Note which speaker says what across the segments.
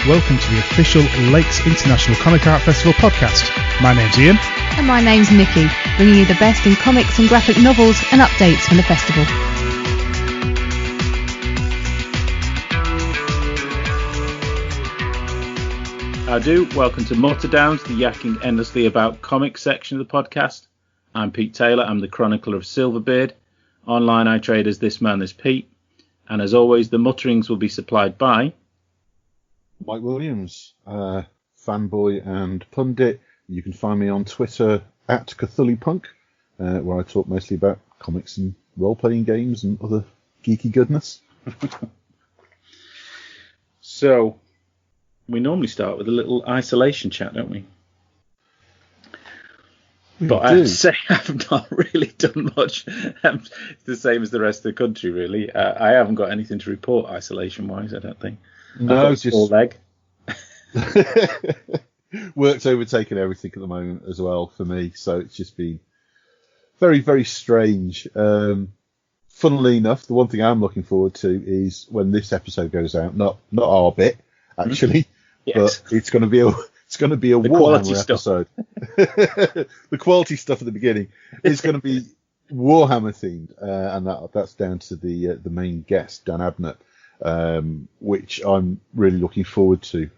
Speaker 1: welcome to the official Lakes International Comic Art Festival podcast. My name's Ian.
Speaker 2: And my name's Nikki, bringing you the best in comics and graphic novels and updates from the festival.
Speaker 3: Welcome to Mutterdowns, the yakking endlessly about comics section of the podcast. I'm Pete Taylor, I'm the chronicler of Silverbeard. Online I trade as This Man, This Pete. And as always, the mutterings will be supplied by...
Speaker 4: Mike Williams, fanboy and pundit. You can find me on Twitter at CthulhuPunk, where I talk mostly about comics and role-playing games and other geeky goodness.
Speaker 3: So... we normally start with a little isolation chat, don't we? But I have to say, I've not really done much. It's the same as the rest of the country, really. I haven't got anything to report isolation-wise, I don't think.
Speaker 4: No, it's just...
Speaker 3: full leg.
Speaker 4: Work's overtaken everything at the moment as well for me, so it's just been very, very strange. Funnily enough, the one thing I'm looking forward to is when this episode goes out, not our bit, actually,
Speaker 3: yes.
Speaker 4: But it's going to be a Warhammer episode. The quality stuff at the beginning is going to be Warhammer themed, and that's down to the main guest, Dan Abnett, which I'm really looking forward to.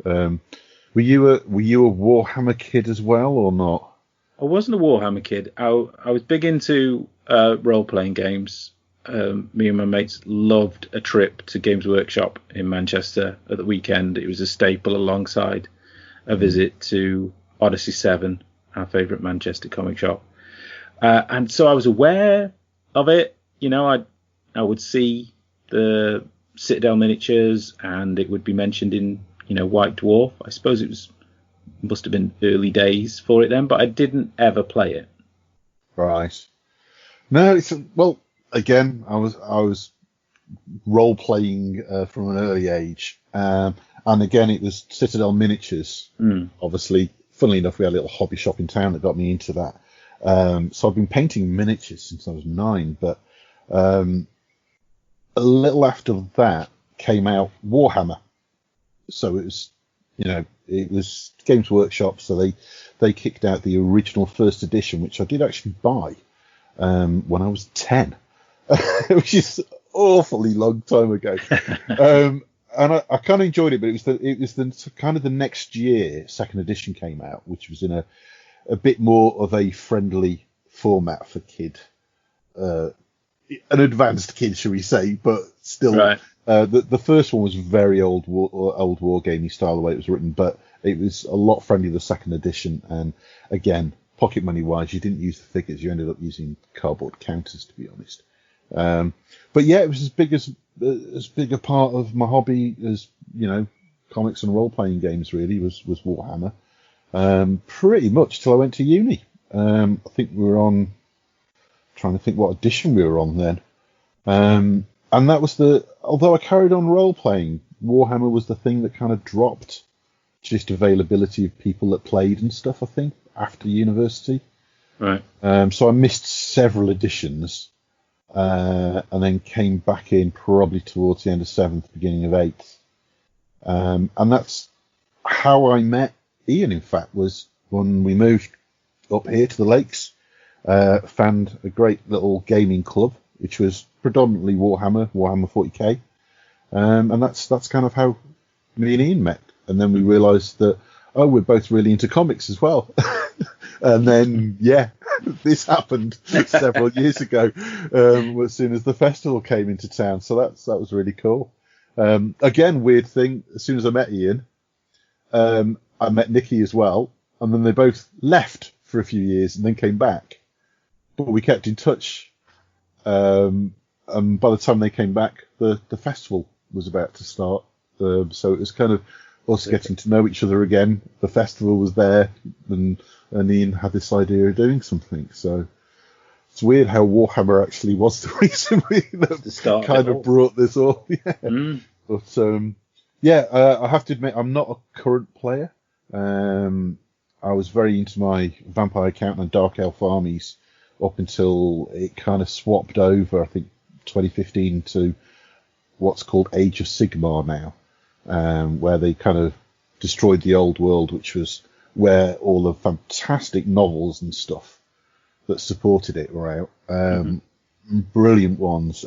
Speaker 4: Were you a Warhammer kid as well, or not?
Speaker 3: I wasn't a Warhammer kid. I was big into role-playing games. Me and my mates loved a trip to Games Workshop in Manchester at the weekend. It was a staple alongside a visit to Odyssey 7, our favourite Manchester comic shop. And so I was aware of it. You know, I would see the Citadel miniatures and it would be mentioned in, White Dwarf. I suppose must have been early days for it then, but I didn't ever play it.
Speaker 4: Right. No, again, I was role playing from an early age, and again it was Citadel miniatures. Obviously, funnily enough, we had a little hobby shop in town that got me into that. So I've been painting miniatures since I was 9, but a little after that came out Warhammer. So it was Games Workshop, so they kicked out the original first edition, which I did actually buy when I was 10. Which is an awfully long time ago. And I kind of enjoyed it, but it was the kind of the next year second edition came out, which was in a bit more of a friendly format for kid, an advanced kid, shall we say, but still. Right. The first one was very old war gaming style the way it was written, but it was a lot friendlier the second edition. And again, pocket money wise, you didn't use the figures; you ended up using cardboard counters, to be honest. But yeah, it was as big a part of my hobby as comics and role playing games. Really was Warhammer. Pretty much till I went to uni. I think we were trying to think what edition we were on then. And that was although I carried on role playing, Warhammer was the thing that kind of dropped just availability of people that played and stuff. I think after university.
Speaker 3: Right.
Speaker 4: So I missed several editions. And then came back in probably towards the end of 7th, beginning of 8th. And that's how I met Ian, in fact, was when we moved up here to the Lakes, found a great little gaming club, which was predominantly Warhammer 40k. And that's kind of how me and Ian met. And then we realised that, we're both really into comics as well. And then, this happened several years ago, as soon as the festival came into town. So that was really cool. Again, weird thing, as soon as I met Ian, I met Nikki as well, and then they both left for a few years and then came back. But we kept in touch. And by the time they came back, the festival was about to start. So it was kind of us getting to know each other again. The festival was there, and Ian had this idea of doing something. So it's weird how Warhammer actually was the reason that kind of brought this all. But I have to admit, I'm not a current player. I was very into my Vampire Count and Dark Elf armies up until it kind of swapped over, I think, 2015 to what's called Age of Sigmar now, where they kind of destroyed the old world, which was where all the fantastic novels and stuff that supported it were out. Brilliant ones.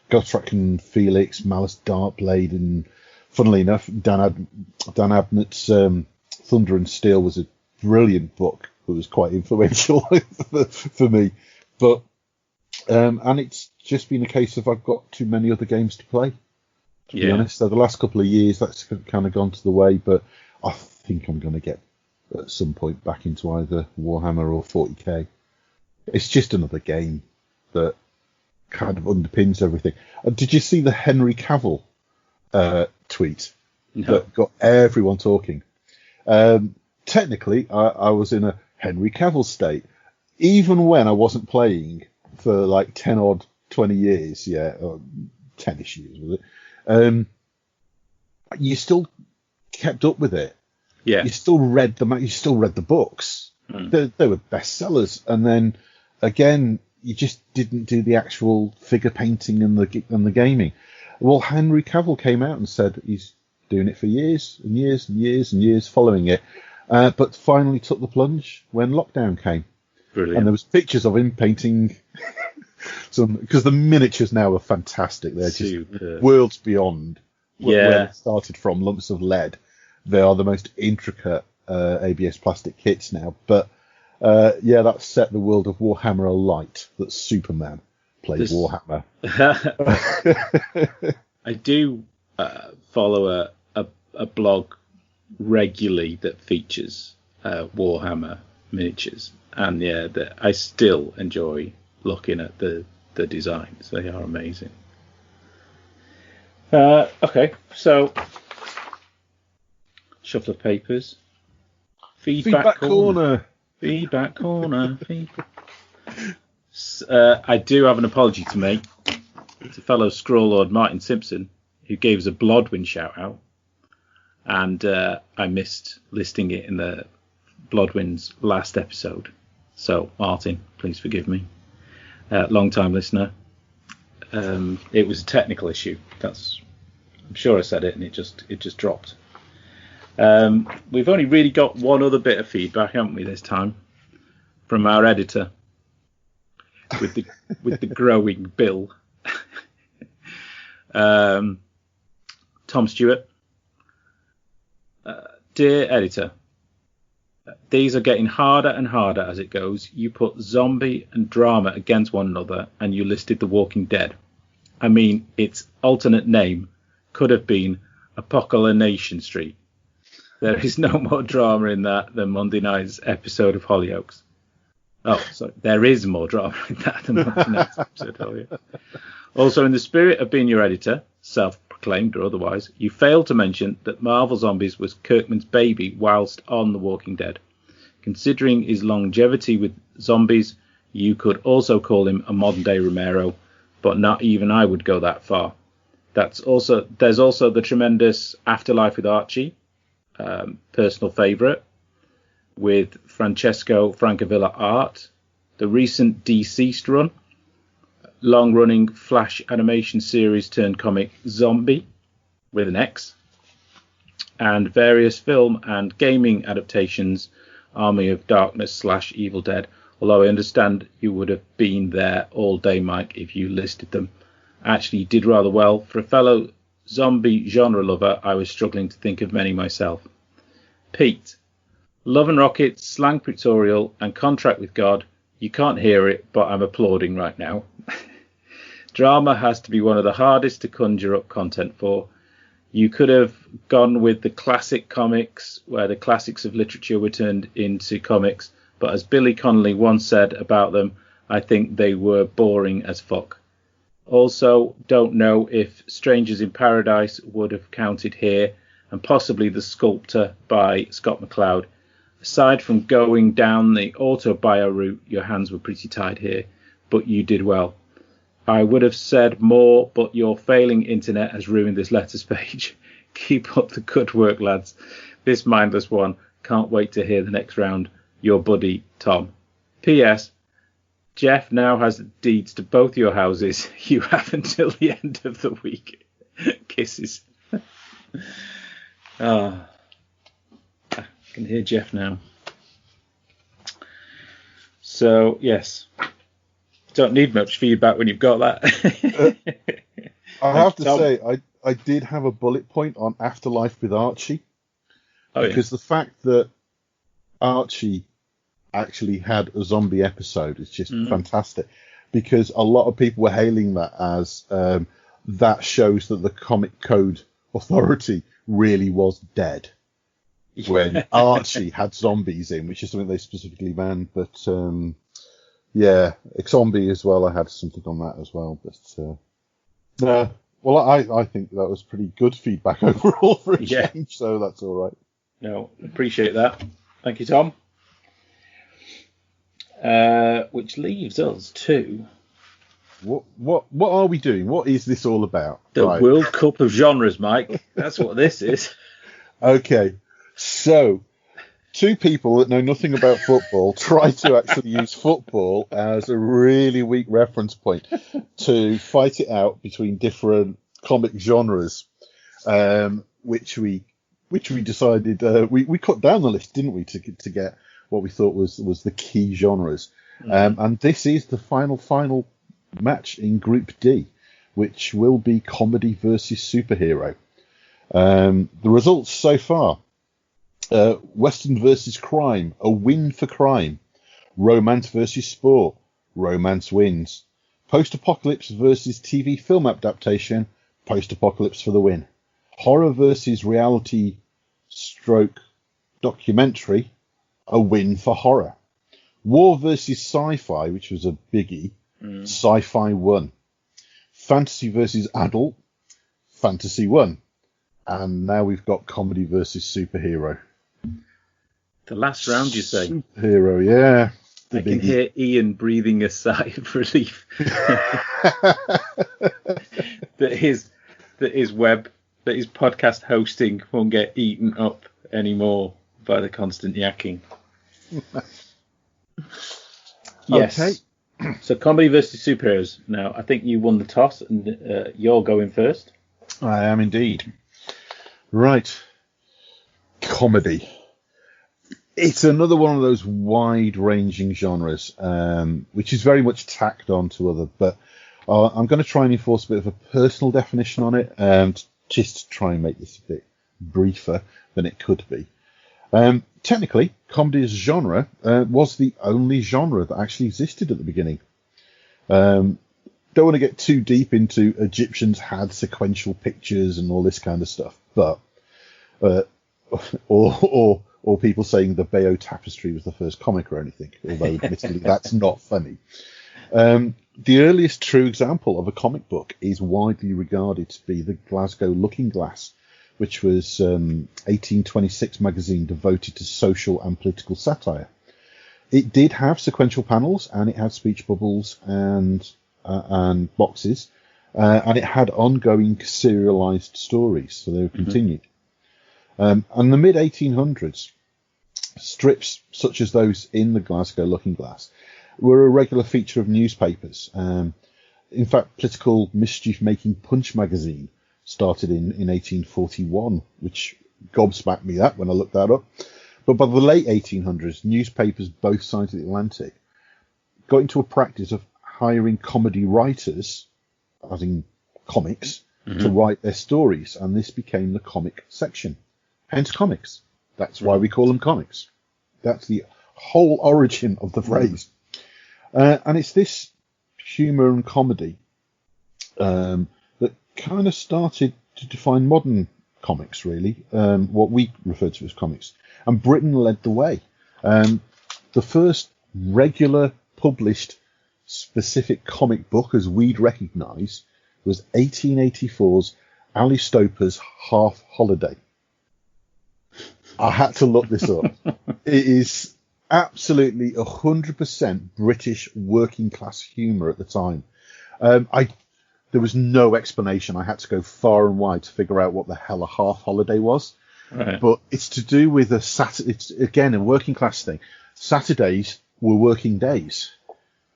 Speaker 4: Gotrek and Felix, Malice Darkblade, and funnily enough, Dan Abnett's Thunder and Steel was a brilliant book that was quite influential for me. But and it's just been a case of I've got too many other games to play, to be honest. So the last couple of years that's kind of gone to the way, but I think I'm going to get at some point back into either Warhammer or 40k. It's just another game that kind of underpins everything. Did you see the Henry Cavill tweet that got everyone talking? Technically, I was in a Henry Cavill state. Even when I wasn't playing for like 10 odd 20 years, or 10ish years, was it? You still kept up with it. Yeah. You still read the books. They were bestsellers. And then again, you just didn't do the actual figure painting and the gaming. Well, Henry Cavill came out and said he's doing it for years and years and years and years, following it, but finally took the plunge when lockdown came. Brilliant. And there was pictures of him painting some, because the miniatures now are fantastic. They're just worlds beyond where they started from, lumps of lead. They are the most intricate ABS plastic kits now, but that set the world of Warhammer alight. That Superman played Warhammer.
Speaker 3: I do follow a blog regularly that features Warhammer miniatures, and I still enjoy looking at the designs. They are amazing. Okay, so shuffle of papers. Feedback corner. Feedback corner. I do have an apology to make to fellow Scroll-Lord Martin Simpson, who gave us a Blodwyn shout-out, and I missed listing it in the Blodwyn's last episode. So, Martin, please forgive me. Long-time listener. It was a technical issue. I'm sure I said it, and it just dropped. We've only really got one other bit of feedback, haven't we, this time, from our editor with the growing bill, Tom Stewart. Dear editor, these are getting harder and harder as it goes. You put zombie and drama against one another, and you listed The Walking Dead. I mean, its alternate name could have been Apocalypse Street. There is no more drama in that than Monday night's episode of Hollyoaks. Oh, sorry. There is more drama in that than Monday night's episode of Hollyoaks. Also, in the spirit of being your editor, self-proclaimed or otherwise, you failed to mention that Marvel Zombies was Kirkman's baby whilst on The Walking Dead. Considering his longevity with zombies, you could also call him a modern-day Romero, but not even I would go that far. There's also the tremendous Afterlife with Archie, personal favourite, with Francesco Francavilla art, the recent deceased run, long-running Flash animation series turned comic Zombie with an X, and various film and gaming adaptations, Army of Darkness / Evil Dead, although I understand you would have been there all day, Mike, if you listed them. Actually, you did rather well. For a fellow zombie genre lover, I was struggling to think of many myself. Pete, Love and Rockets, Slang Pictorial, and Contract with God. You can't hear it, but I'm applauding right now. Drama has to be one of the hardest to conjure up content for. You could have gone with the classic comics, where the classics of literature were turned into comics, but as Billy Connolly once said about them, I think they were boring as fuck. Also, don't know if Strangers in Paradise would have counted here, and possibly The Sculptor by Scott McCloud. Aside from going down the autobio route, your hands were pretty tied here, but you did well. I would have said more, but your failing internet has ruined this letters page. Keep up the good work, lads. This mindless one. Can't wait to hear the next round. Your buddy, Tom. P.S. Jeff now has deeds to both your houses. You have until the end of the week. Kisses. can hear Jeff now. So, yes. Don't need much feedback when you've got that.
Speaker 4: I have to say, I did have a bullet point on Afterlife with Archie. Because the fact that Archie actually had a zombie episode is just fantastic. Because a lot of people were hailing that as that shows that the Comic Code Authority really was dead. When Archie had zombies in, which is something they specifically banned. But yeah, Zombie as well. I had something on that as well. But no, well, I think that was pretty good feedback overall for a change. So that's all right.
Speaker 3: No, appreciate that. Thank you, Tom. Which leaves us to
Speaker 4: what are we doing? What is this all about?
Speaker 3: The World Cup of Genres, Mike. That's what this is.
Speaker 4: Okay, so two people that know nothing about football try to actually use football as a really weak reference point to fight it out between different comic genres, which we decided we cut down the list, didn't we, to get what we thought was the key genres. And this is the final match in Group D, which will be comedy versus superhero. The results so far: Western versus crime, a win for crime. Romance versus sport, romance wins. Post-apocalypse versus TV film adaptation, post-apocalypse for the win. Horror versus reality stroke documentary, a win for horror. War versus sci-fi, which was a biggie, sci-fi won. Fantasy versus adult, fantasy won. And now we've got comedy versus superhero.
Speaker 3: The last round, you say?
Speaker 4: Superhero, yeah.
Speaker 3: I can hear Ian breathing a sigh of relief. that his podcast hosting won't get eaten up anymore by the constant yakking. Yes. Okay. So comedy versus superheroes. Now, I think you won the toss, and you're going first.
Speaker 4: I am indeed. Right. Comedy. It's another one of those wide-ranging genres, which is very much tacked on to other. But I'm going to try and enforce a bit of a personal definition on it, just to try and make this a bit briefer than it could be. Technically, comedy as a genre was the only genre that actually existed at the beginning. Don't want to get too deep into Egyptians had sequential pictures and all this kind of stuff, but or people saying the Bayeux Tapestry was the first comic or anything, although admittedly that's not funny. The earliest true example of a comic book is widely regarded to be the Glasgow Looking Glass, which was 1826 magazine devoted to social and political satire. It did have sequential panels, and it had speech bubbles and boxes, and it had ongoing serialized stories, so they were continued. And the mid-1800s, strips such as those in the Glasgow Looking Glass were a regular feature of newspapers. In fact, political mischief-making Punch magazine started in 1841, which gobsmacked me that when I looked that up. But by the late 1800s, newspapers both sides of the Atlantic got into a practice of hiring comedy writers, as in comics, to write their stories, and this became the comic section. Hence comics. That's why we call them comics. That's the whole origin of the phrase. And it's this humour and comedy that kind of started to define modern comics, really, what we refer to as comics. And Britain led the way. The first regular published specific comic book, as we'd recognise, was 1884's Ali Stoper's Half Holiday. I had to look this up. It is absolutely 100% British working class humour at the time. There was no explanation. I had to go far and wide to figure out what the hell a half holiday was. Right. But it's to do with it's again a working class thing. Saturdays were working days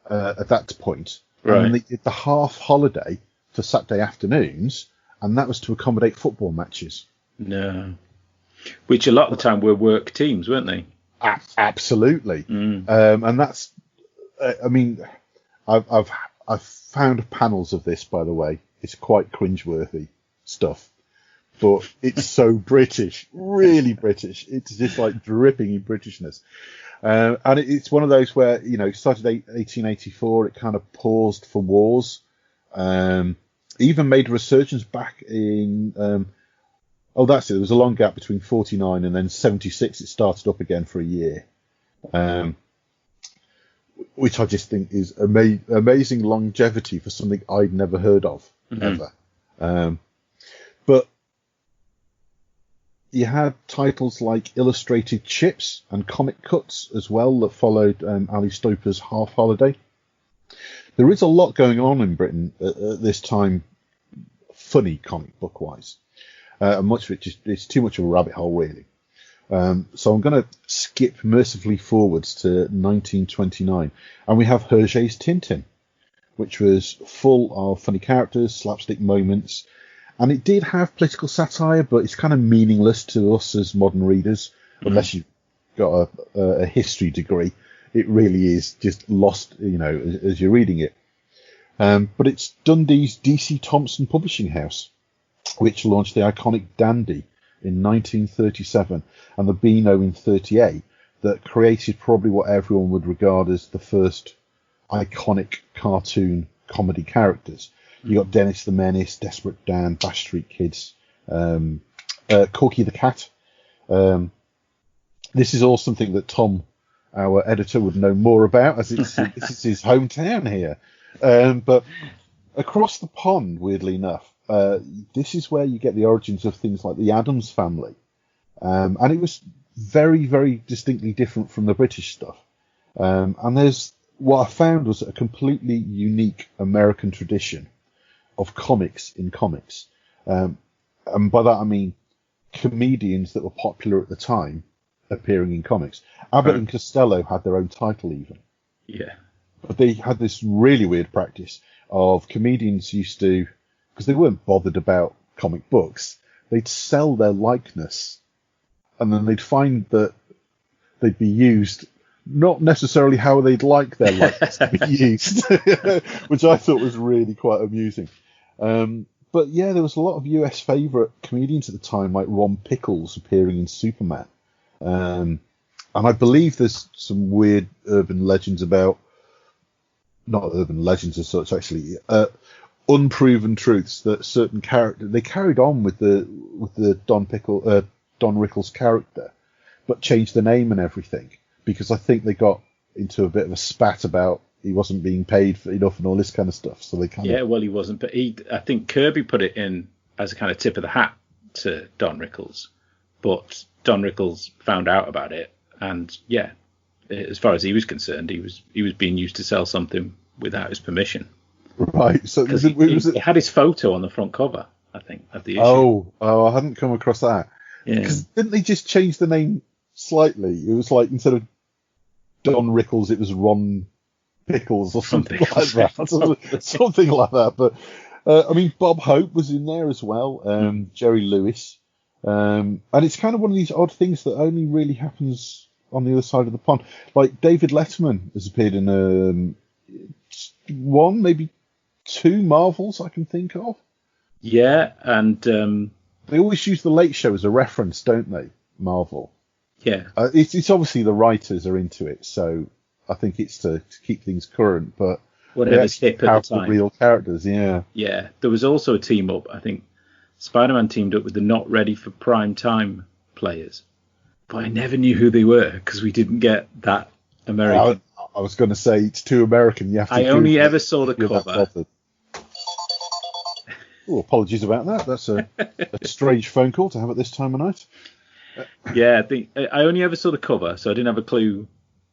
Speaker 4: at that point. Right. And they did the half holiday for Saturday afternoons, and that was to accommodate football matches.
Speaker 3: No. Which a lot of the time were work teams, weren't they?
Speaker 4: Absolutely. And that's, I mean, I've found panels of this, by the way. It's quite cringeworthy stuff, but it's so British, really British. It's just like dripping in Britishness. And it's one of those where, you know, it started 1884, it kind of paused for wars. Even made a resurgence back in, that's it, there was a long gap between 49 and then 76, it started up again for a year. Which I just think is amazing longevity for something I'd never heard of, ever. But you had titles like Illustrated Chips and Comic Cuts as well that followed Ali Stoper's Half Holiday. There is a lot going on in Britain at this time, funny comic book-wise. Much of it it's too much of a rabbit hole, really. So I'm going to skip mercifully forwards to 1929, and we have Hergé's Tintin, which was full of funny characters, slapstick moments, and it did have political satire, but it's kind of meaningless to us as modern readers, unless you've got a history degree. It really is just lost, you know, as you're reading it. But it's Dundee's DC Thompson Publishing House, which launched the iconic Dandy in 1937 and the Beano in 38, that created probably what everyone would regard as the first iconic cartoon comedy characters. You got Dennis the Menace, Desperate Dan, Bash Street Kids, Corky the Cat. This is all something that Tom, our editor, would know more about, as this is his hometown here. But across the pond, weirdly enough, this is where you get the origins of things like the Addams Family. And it was very, very distinctly different from the British stuff. And there's what I found was a completely unique American tradition of comics in comics. And by that I mean comedians that were popular at the time appearing in comics. Abbott and Costello had their own title even.
Speaker 3: Yeah.
Speaker 4: But they had this really weird practice of comedians used to, because they weren't bothered about comic books, they'd sell their likeness, and then they'd find that they'd be used not necessarily how they'd like their likeness to be used, which I thought was really quite amusing. But yeah, there was a lot of US favourite comedians at the time, like Ron Pickles appearing in Superman. And I believe there's some weird urban legends about, not urban legends as such, actually, unproven truths that certain characters, they carried on with the Don Rickles character, but changed the name and everything, because I think they got into a bit of a spat about he wasn't being paid for enough and all this kind of stuff. So they kind
Speaker 3: of, well, he wasn't, but I think Kirby put it in as a kind of tip of the hat to Don Rickles, but Don Rickles found out about it, and yeah, as far as he was concerned, he was being used to sell something without his permission.
Speaker 4: Right. So
Speaker 3: he had his photo on the front cover, I think, of the issue.
Speaker 4: Oh, I hadn't come across that. Because didn't they just change the name slightly? It was like instead of Don Rickles, it was Ron Pickles or something like that. Something like that. But I mean, Bob Hope was in there as well. Jerry Lewis. And it's kind of one of these odd things that only really happens on the other side of the pond. Like David Letterman has appeared in one, maybe two Marvels I can think of.
Speaker 3: Yeah, and
Speaker 4: they always use the Late Show as a reference, don't they? Marvel.
Speaker 3: Yeah.
Speaker 4: It's obviously the writers are into it, so I think it's to keep things current. But
Speaker 3: whatever's hip at the time.
Speaker 4: Real characters, yeah.
Speaker 3: Yeah. There was also a team up. I think Spider-Man teamed up with the Not Ready for Prime Time players, but I never knew who they were because we didn't get that American.
Speaker 4: I was going to say it's too American. You have to.
Speaker 3: I only ever saw the cover.
Speaker 4: Oh, apologies about that. That's a strange phone call to have at this time of night.
Speaker 3: Yeah, I only ever saw the cover, so I didn't have a clue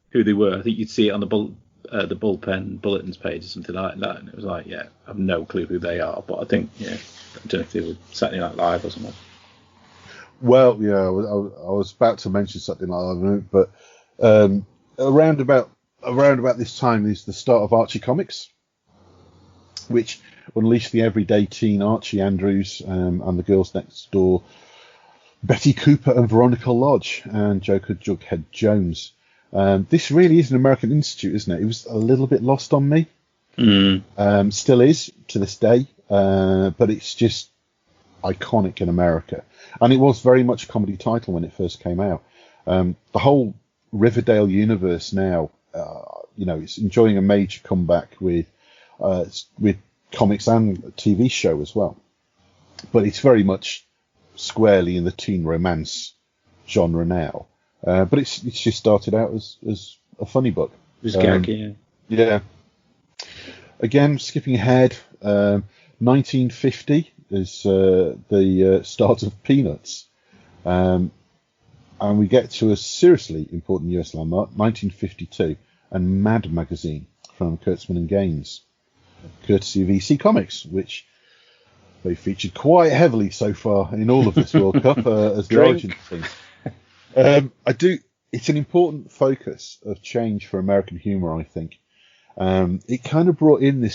Speaker 3: who they were. I think you'd see it on the bullpen bulletins page or something like that, and it was like, yeah, I have no clue who they are. But I think, I don't know if they were Saturday Night Live or something.
Speaker 4: Well, yeah, I was about to mention Saturday Night Live, but around about this time is the start of Archie Comics, which unleashed the everyday teen Archie Andrews and the Girls Next Door Betty Cooper and Veronica Lodge and Joker Jughead Jones. This really is an American Institute, isn't it? It was a little bit lost on me. Still is to this day, but it's just iconic in America. And it was very much a comedy title when it first came out. The whole Riverdale universe now, it's enjoying a major comeback with comics and a TV show as well. But it's very much squarely in the teen romance genre now. But it's just started out as a funny book.
Speaker 3: It was gag,
Speaker 4: yeah. Again, skipping ahead, 1950 is the start of Peanuts. And we get to a seriously important US landmark, 1952, and Mad magazine from Kurtzman and Gaines, courtesy of EC Comics, which they featured quite heavily so far in all of this World Cup as the origin thing. It's an important focus of change for American humour, I think. It kind of brought in the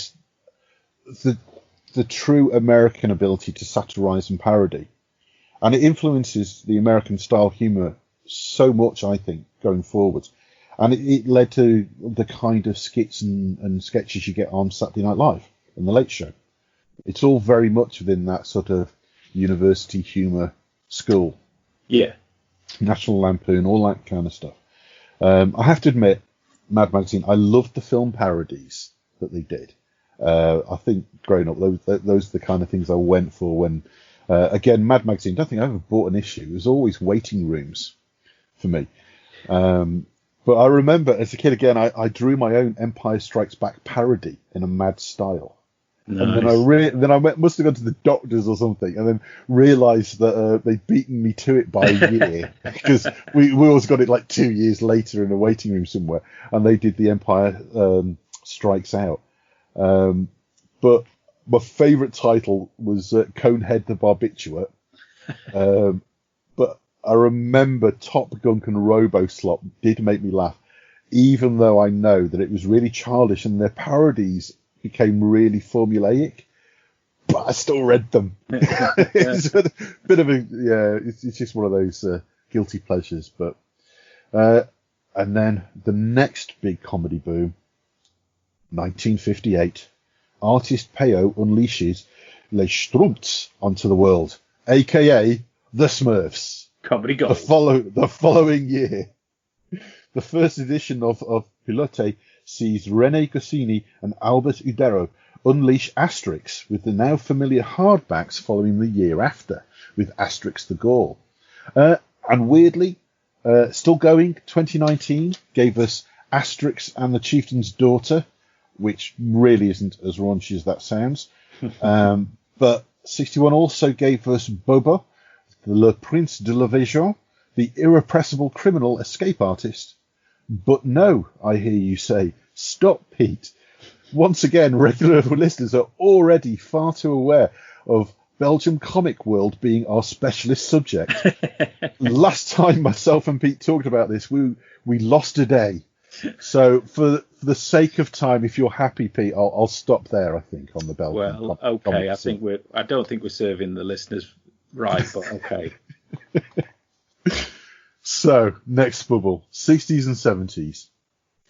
Speaker 4: true American ability to satirise and parody. And it influences the American style humour so much, I think, going forwards. And it led to the kind of skits and sketches you get on Saturday Night Live and The Late Show. It's all very much within that sort of university humour school.
Speaker 3: Yeah.
Speaker 4: National Lampoon, all that kind of stuff. I have to admit, Mad Magazine, I loved the film parodies that they did. I think growing up, those are the kind of things I went for when, again, Mad Magazine, I don't think I ever bought an issue. It was always waiting rooms for me. But I remember as a kid, again, I drew my own Empire Strikes Back parody in a mad style. Nice. And then I must have gone to the doctors or something, and then realised that they'd beaten me to it by a year because we always got it like 2 years later in a waiting room somewhere, and they did the Empire Strikes Out. But my favourite title was Conehead the Barbiturate. But I remember Top Gunk and Robo-Slop did make me laugh, even though I know that it was really childish and their parodies became really formulaic, but I still read them. It's a bit of it's just one of those guilty pleasures. But and then the next big comedy boom, 1958, artist Peyo unleashes Les Schtroumpfs onto the world, aka the Smurfs.
Speaker 3: Comedy gold.
Speaker 4: The following year, the first edition of Pilote sees René Goscinny and Albert Uderzo unleash Asterix with the now familiar hardbacks following the year after, with Asterix the Gaul. And weirdly, still going, 2019 gave us Asterix and the Chieftain's Daughter, which really isn't as raunchy as that sounds. But 61 also gave us Boba, Le Prince de la Véjon, the irrepressible criminal escape artist. But no, I hear you say, stop, Pete. Once again, regular listeners are already far too aware of Belgium comic world being our specialist subject. Last time myself and Pete talked about this, we lost a day. So for the sake of time, if you're happy, Pete, I'll stop there, I think, on the Belgium.
Speaker 3: Well, okay, I don't think we're serving the listeners right, but okay.
Speaker 4: So, next bubble, 60s and 70s.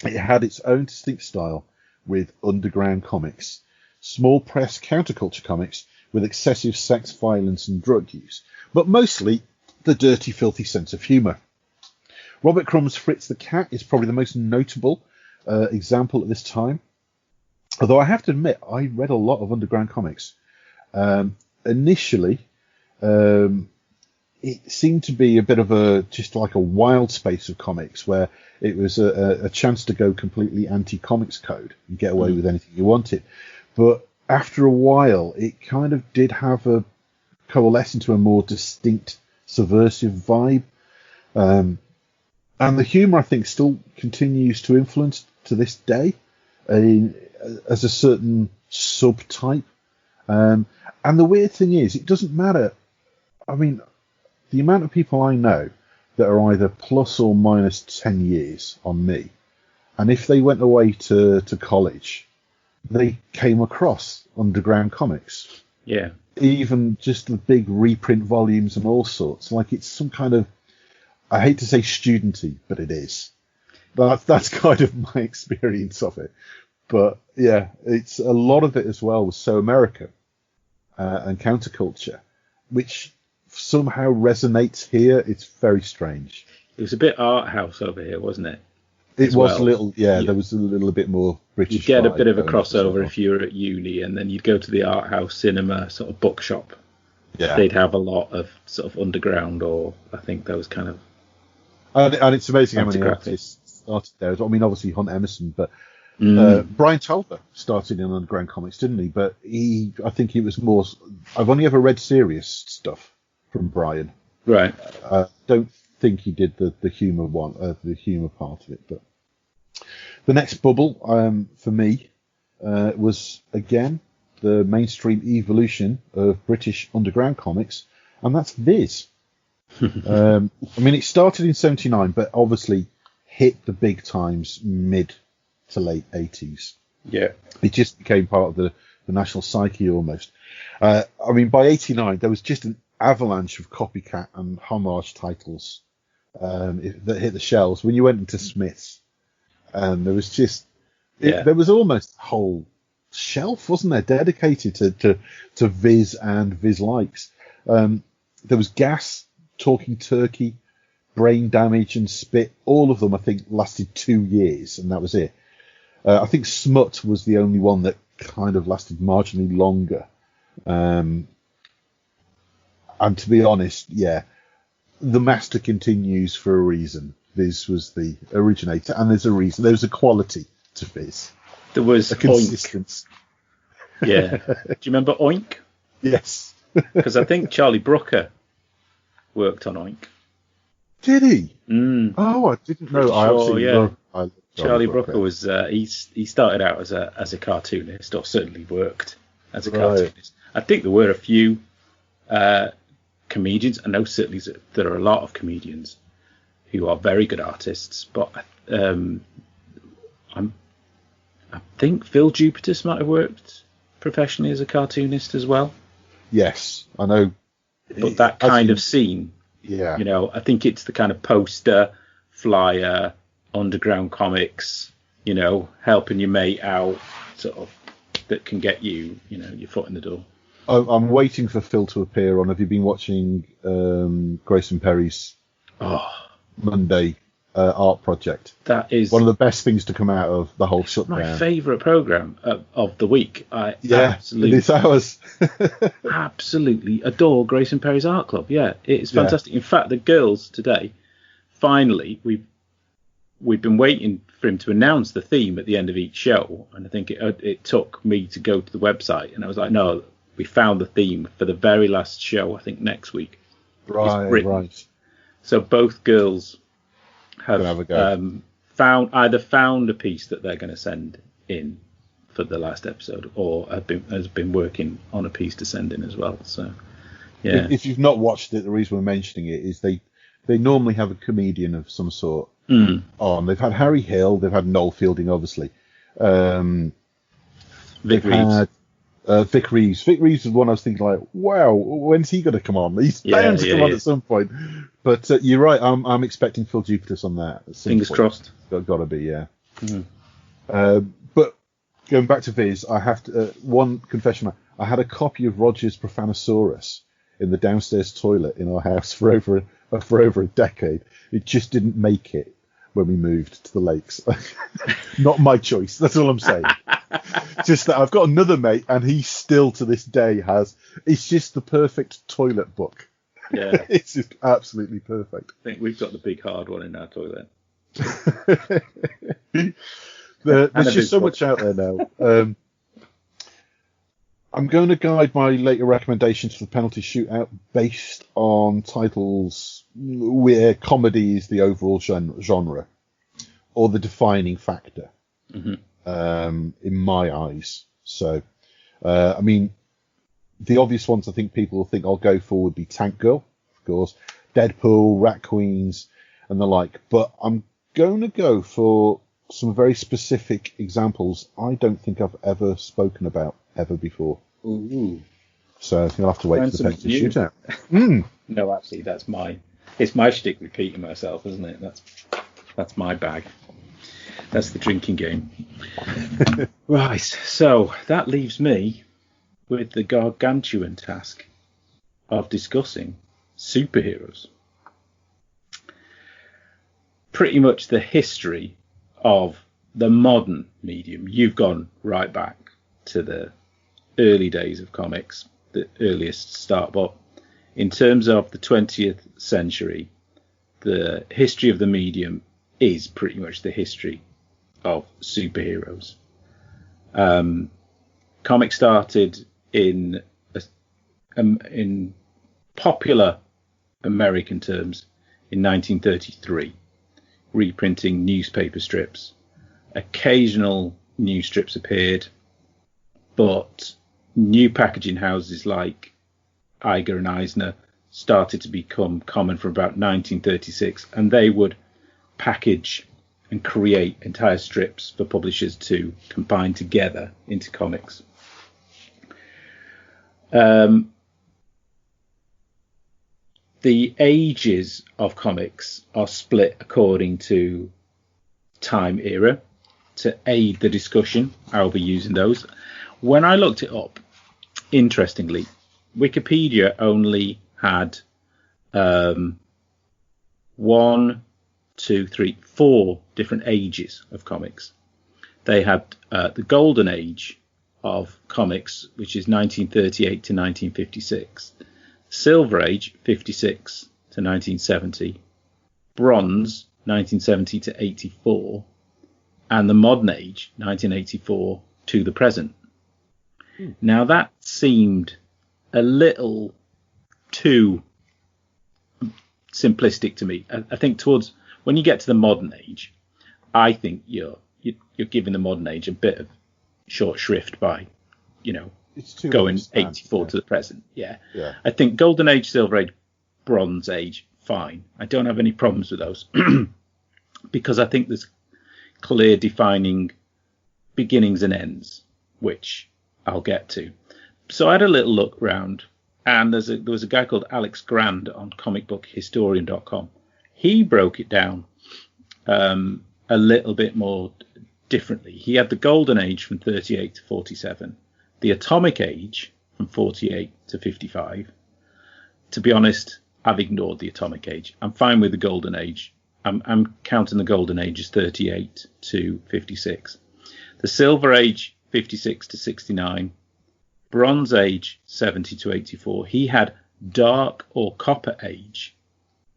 Speaker 4: It had its own distinct style with underground comics, small press counterculture comics with excessive sex, violence and drug use, but mostly the dirty, filthy sense of humour. Robert Crumb's Fritz the Cat is probably the most notable example at this time. Although I have to admit, I read a lot of underground comics. Initially, it seemed to be a bit of just like a wild space of comics where it was a chance to go completely anti-comics code and get away with anything you wanted. But after a while, it kind of did have a coalesce into a more distinct subversive vibe. And the humour, I think, still continues to influence to this day as a certain subtype. And the weird thing is, it doesn't matter. I mean, the amount of people I know that are either plus or minus 10 years on me, and if they went away to college, they came across underground comics.
Speaker 3: Yeah.
Speaker 4: even just the big reprint volumes and all sorts. Like it's some kind of, I hate to say studenty, but it is. That's kind of my experience of it. But yeah, it's a lot of it as well was so American and counterculture, which somehow resonates here. It's very strange.
Speaker 3: It was a bit art house over here, wasn't it?
Speaker 4: It was a little, yeah. There was a little bit more British.
Speaker 3: You get a bit of a crossover if you were at uni, and then you'd go to the art house cinema sort of bookshop.
Speaker 4: Yeah,
Speaker 3: they'd have a lot of sort of underground, or I think those kind of.
Speaker 4: And it's amazing how many artists started there. I mean, obviously Hunt Emerson, but Brian Talbot started in underground comics, didn't he? But I think he was more. I've only ever read serious stuff from Brian.
Speaker 3: Right.
Speaker 4: Don't think he did the humour one, the humour part of it, but. The next bubble for me was, again, the mainstream evolution of British underground comics, and that's Viz. I mean, it started in 79, but obviously hit the big times mid to late 80s.
Speaker 3: Yeah.
Speaker 4: It just became part of the national psyche almost. I mean, by 89, there was just an avalanche of copycat and homage titles that hit the shelves. When you went into Smith's, and there was just, there was almost a whole shelf, wasn't there, dedicated to Viz and Viz likes. There was Gas, Talking Turkey, Brain Damage, and Spit. All of them, I think, lasted 2 years, and that was it. I think Smut was the only one that kind of lasted marginally longer. And to be honest, the master continues for a reason. Viz was the originator, and there's a reason. There's a quality to Viz.
Speaker 3: There was
Speaker 4: a consistency.
Speaker 3: Yeah. Do you remember Oink?
Speaker 4: Yes.
Speaker 3: Because I think Charlie Brooker worked on Oink.
Speaker 4: Did he?
Speaker 3: Mm.
Speaker 4: Oh, I didn't know. I
Speaker 3: love Charlie Brooker was. He started out as a cartoonist, or certainly worked as a cartoonist. I think there were a few comedians. I know certainly there are a lot of comedians who are very good artists, but I think Phil Jupitus might have worked professionally as a cartoonist as well.
Speaker 4: Yes, I know.
Speaker 3: But that kind of scene,
Speaker 4: yeah,
Speaker 3: you know, I think it's the kind of poster, flyer, underground comics, you know, helping your mate out, sort of, that can get you, you know, your foot in the door.
Speaker 4: I'm waiting for Phil to appear on. Have you been watching Grayson Perry's Monday art project?
Speaker 3: That is
Speaker 4: one of the best things to come out of the whole shutdown.
Speaker 3: My favourite programme of the week.
Speaker 4: Absolutely, it's ours.
Speaker 3: Absolutely adore Grayson Perry's Art Club. Yeah, it's fantastic. In fact, the girls today, finally, we've been waiting for him to announce the theme at the end of each show, and I think it took me to go to the website, and I was like, no, we found the theme for the very last show, I think next week.
Speaker 4: Right.
Speaker 3: So both girls have found a piece that they're going to send in for the last episode, or has been working on a piece to send in as well. So, yeah.
Speaker 4: If you've not watched it, the reason we're mentioning it is they normally have a comedian of some sort on. They've had Harry Hill, they've had Noel Fielding, obviously.
Speaker 3: Vic Reeves.
Speaker 4: Vic Reeves. Vic Reeves is one I was thinking, like, wow, when's he going to come on? He's bound to come on at some point. But you're right. I'm expecting Phil Jupitus on that.
Speaker 3: Fingers crossed.
Speaker 4: Got to be, yeah. But going back to Viz, I have to one confession. I had a copy of Roger's Profanosaurus in the downstairs toilet in our house for over a decade. It just didn't make it when we moved to the lakes. Not my choice. That's all I'm saying. Just that I've got another mate, and he still to this day has. It's just the perfect toilet book.
Speaker 3: Yeah,
Speaker 4: it's just absolutely perfect.
Speaker 3: I think we've got the big hard one in our toilet.
Speaker 4: There's just so much out there now. I'm going to guide my later recommendations for the penalty shootout based on titles where comedy is the overall genre or the defining factor in my eyes. So, I mean, the obvious ones I think people will think I'll go for would be Tank Girl, of course, Deadpool, Rat Queens, and the like. But I'm going to go for some very specific examples I don't think I've ever spoken about ever before.
Speaker 3: Ooh.
Speaker 4: So you'll have to wait
Speaker 3: Find
Speaker 4: for the
Speaker 3: something
Speaker 4: penalty
Speaker 3: new.
Speaker 4: shootout.
Speaker 3: No, actually, it's my shtick repeating myself, isn't it? That's my bag. That's the drinking game. Right, so that leaves me with the gargantuan task of discussing superheroes. Pretty much the history of the modern medium. You've gone right back to the early days of comics, the earliest start, but in terms of the 20th century, the history of the medium is pretty much the history of superheroes. Comics started in popular American terms in 1933, reprinting newspaper strips. Occasional new strips appeared, but new packaging houses like Iger and Eisner started to become common from about 1936, and they would package and create entire strips for publishers to combine together into comics. The ages of comics are split according to time era. To aid the discussion, I'll be using those. When I looked it up, interestingly, Wikipedia only had 4 different ages of comics. They had the golden age of comics, which is 1938 to 1956, silver age 56 to 1970, bronze 1970 to 84, and the modern age 1984 to the present. Now that seemed a little too simplistic to me. I think towards when you get to the modern age, I think you're giving the modern age a bit of short shrift by,
Speaker 4: It's too
Speaker 3: going
Speaker 4: understand,
Speaker 3: 84
Speaker 4: yeah.
Speaker 3: to the present. Yeah.
Speaker 4: Yeah.
Speaker 3: I think golden age, silver age, bronze age, fine. I don't have any problems with those because I think there's clear defining beginnings and ends, which I'll get to. So I had a little look round, and there was a guy called Alex Grand on comicbookhistorian.com. He broke it down a little bit more differently. He had the golden age from 38 to 47, the atomic age from 48 to 55. To be honest, I've ignored the atomic age. I'm fine with the golden age. I'm counting the golden age as 38 to 56. The silver age, 56 to 69. Bronze age, 70 to 84. He had dark or copper age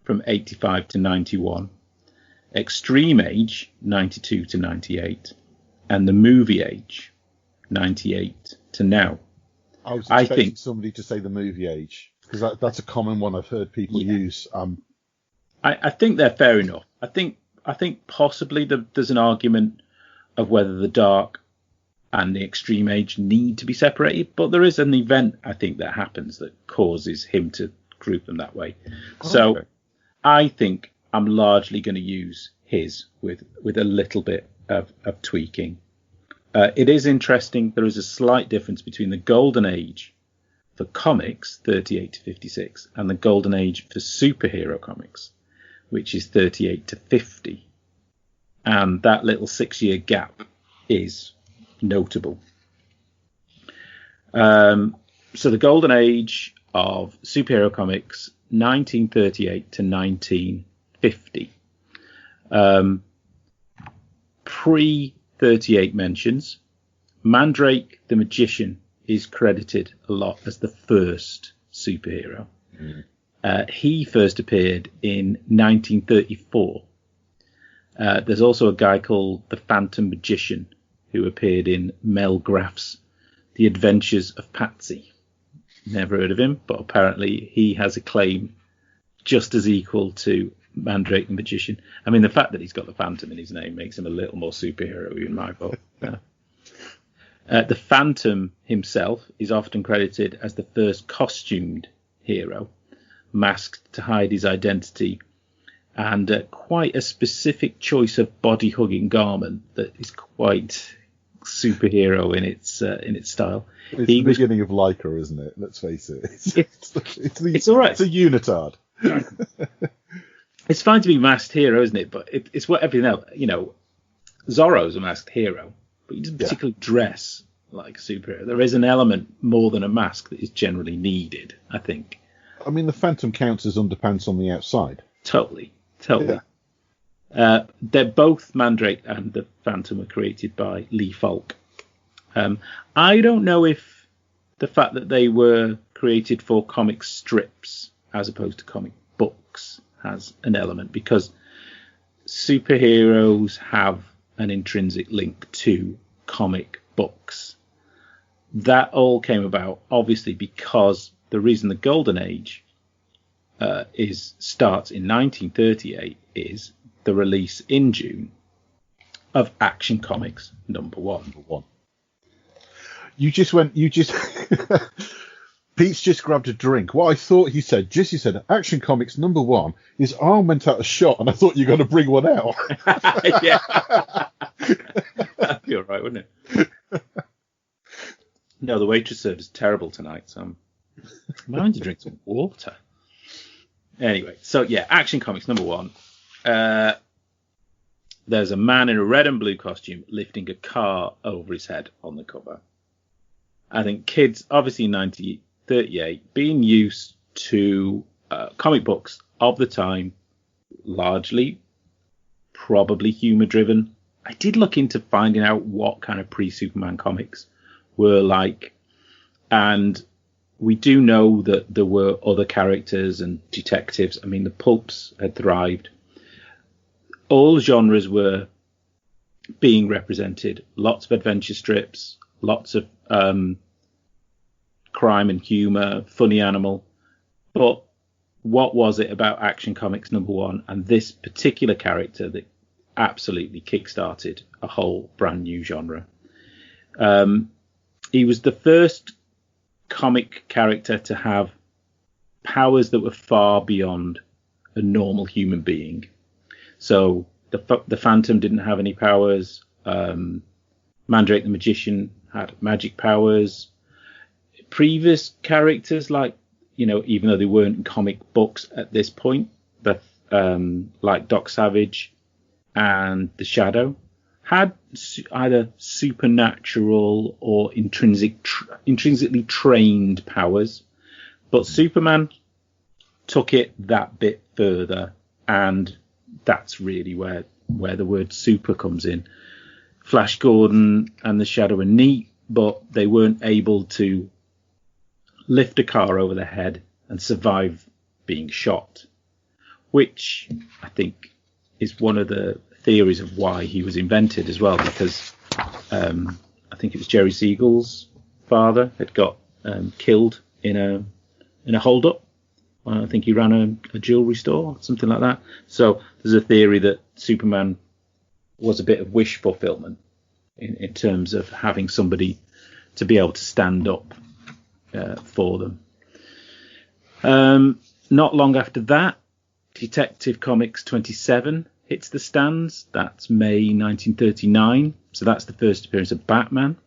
Speaker 3: from 85 to 91. Extreme age, 92 to 98. And the movie age, 98 to now.
Speaker 4: I was expecting
Speaker 3: think
Speaker 4: somebody to say the movie age, because that's a common one I've heard people use.
Speaker 3: I think they're fair enough. I think possibly there's an argument of whether the dark and the extreme age need to be separated, but there is an event, I think, that happens that causes him to group them that way. So I think I'm largely going to use his with a little bit of tweaking. It is interesting. There is a slight difference between the golden age for comics, 38 to 56, and the golden age for superhero comics, which is 38 to 50. And that little 6-year gap is notable. So the golden age of superhero comics, 1938 to 1950. Pre-38 mentions, Mandrake the Magician is credited a lot as the first superhero. He first appeared in 1934. There's also a guy called the Phantom Magician who appeared in Mel Graff's The Adventures of Patsy. Never heard of him, but apparently he has a claim just as equal to Mandrake the Magician. I mean, the fact that he's got the Phantom in his name makes him a little more superhero-y in my book. The Phantom himself is often credited as the first costumed hero, masked to hide his identity, and quite a specific choice of body-hugging garment that is quite superhero in its style.
Speaker 4: It's the beginning of Leica, isn't it? Let's face it. It's
Speaker 3: all right.
Speaker 4: It's a unitard.
Speaker 3: It's fine to be masked hero, isn't it? But it's what everything else. Zorro's a masked hero, but he doesn't particularly dress like a superhero. There is an element more than a mask that is generally needed, I think.
Speaker 4: I mean, the Phantom counts as underpants on the outside.
Speaker 3: Totally.
Speaker 4: Yeah.
Speaker 3: They're both Mandrake and the Phantom were created by Lee Falk. I don't know if the fact that they were created for comic strips as opposed to comic books has an element, because superheroes have an intrinsic link to comic books. That all came about, obviously, because the reason the Golden Age starts in 1938 is the release in June of Action Comics #1.
Speaker 4: Pete's just grabbed a drink. What I thought he said, Jesse said, Action Comics #1, his arm went out a shot, and I thought you were going to bring one out.
Speaker 3: Yeah. That'd be all right, wouldn't it? No, the waitress service is terrible tonight, so I'm having to drink some water. Anyway, so yeah, Action Comics #1. There's a man in a red and blue costume lifting a car over his head on the cover. I think kids, obviously in 1938, being used to comic books of the time, largely, probably humour-driven. I did look into finding out what kind of pre-Superman comics were like, and we do know that there were other characters and detectives. I mean, the pulps had thrived. All genres were being represented. Lots of adventure strips, lots of crime and humour, funny animal. But what was it about Action Comics #1 and this particular character that absolutely kick-started a whole brand new genre? He was the first comic character to have powers that were far beyond a normal human being. So the Phantom didn't have any powers. Mandrake the Magician had magic powers. Previous characters, like, even though they weren't in comic books at this point, but like Doc Savage and the Shadow, had either supernatural or intrinsically trained powers. But Superman took it that bit further, and that's really where the word super comes in. Flash Gordon and the Shadow are neat, but they weren't able to lift a car over their head and survive being shot, which I think is one of the theories of why he was invented as well, because I think it was Jerry Siegel's father had got killed in a hold-up. I think he ran a jewelry store, something like that. So there's a theory that Superman was a bit of wish fulfillment in terms of having somebody to be able to stand up for them. Not long after that, Detective Comics 27 hits the stands. That's May 1939. So that's the first appearance of Batman.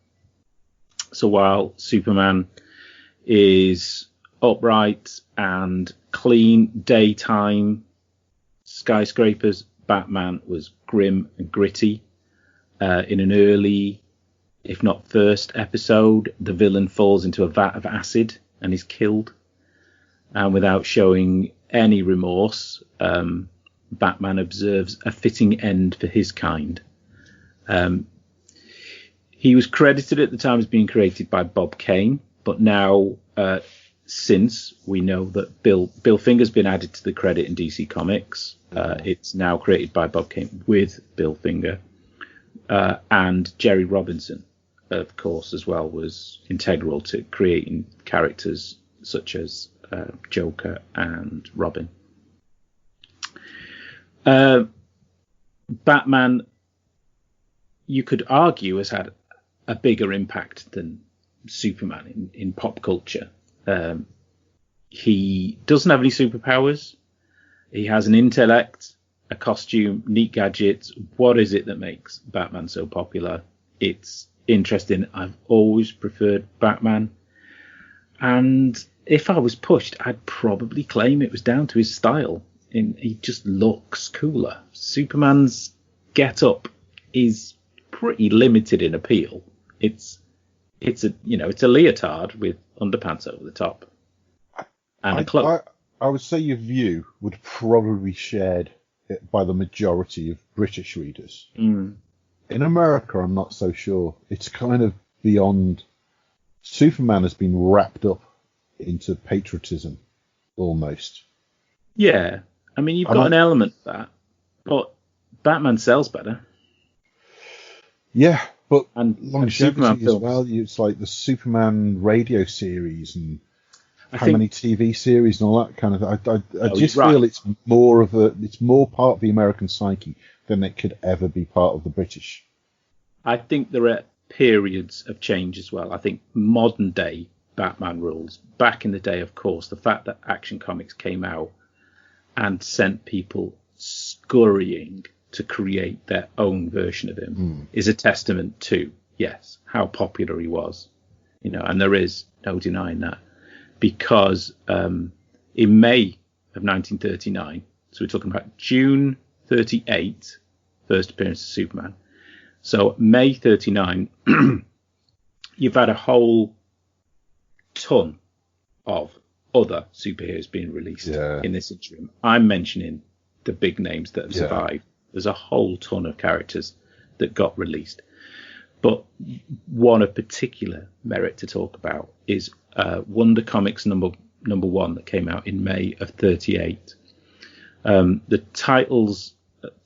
Speaker 3: So while Superman is upright and clean, daytime, skyscrapers, Batman was grim and gritty. In an early, if not first episode, the villain falls into a vat of acid and is killed. And without showing any remorse, Batman observes a fitting end for his kind. He was credited at the time as being created by Bob Kane, but now, since we know that Bill Finger's been added to the credit in DC Comics, it's now created by Bob Kane with Bill Finger. And Jerry Robinson, of course, as well, was integral to creating characters such as Joker and Robin. Batman, you could argue, has had a bigger impact than Superman in pop culture. He doesn't have any superpowers. He has an intellect, a costume, neat gadgets. What is it that makes Batman so popular? It's interesting. I've always preferred Batman. And if I was pushed, I'd probably claim it was down to his style. He just looks cooler. Superman's get-up is pretty limited in appeal. It's a leotard with underpants over the top and a cloak.
Speaker 4: I would say your view would probably be shared by the majority of British readers. In America, I'm not so sure. It's kind of beyond. Superman has been wrapped up into patriotism, almost.
Speaker 3: Yeah, I mean, you've got an element of that, but Batman sells better.
Speaker 4: Yeah, but
Speaker 3: and
Speaker 4: longevity as well. It's like the Superman radio series and many TV series and all that kind of. I just feel it's more part of the American psyche than it could ever be part of the British.
Speaker 3: I think there are periods of change as well. I think modern day Batman rules. Back in the day, of course, the fact that Action Comics came out and sent people scurrying to create their own version of him is a testament to, yes, how popular he was. And there is no denying that. Because in May of 1939, so we're talking about June 38, first appearance of Superman. So May 39, you've had a whole ton of other superheroes being released in this interim. I'm mentioning the big names that have survived. There's a whole ton of characters that got released. But one of particular merit to talk about is Wonder Comics number 1 that came out in May of 38. The title's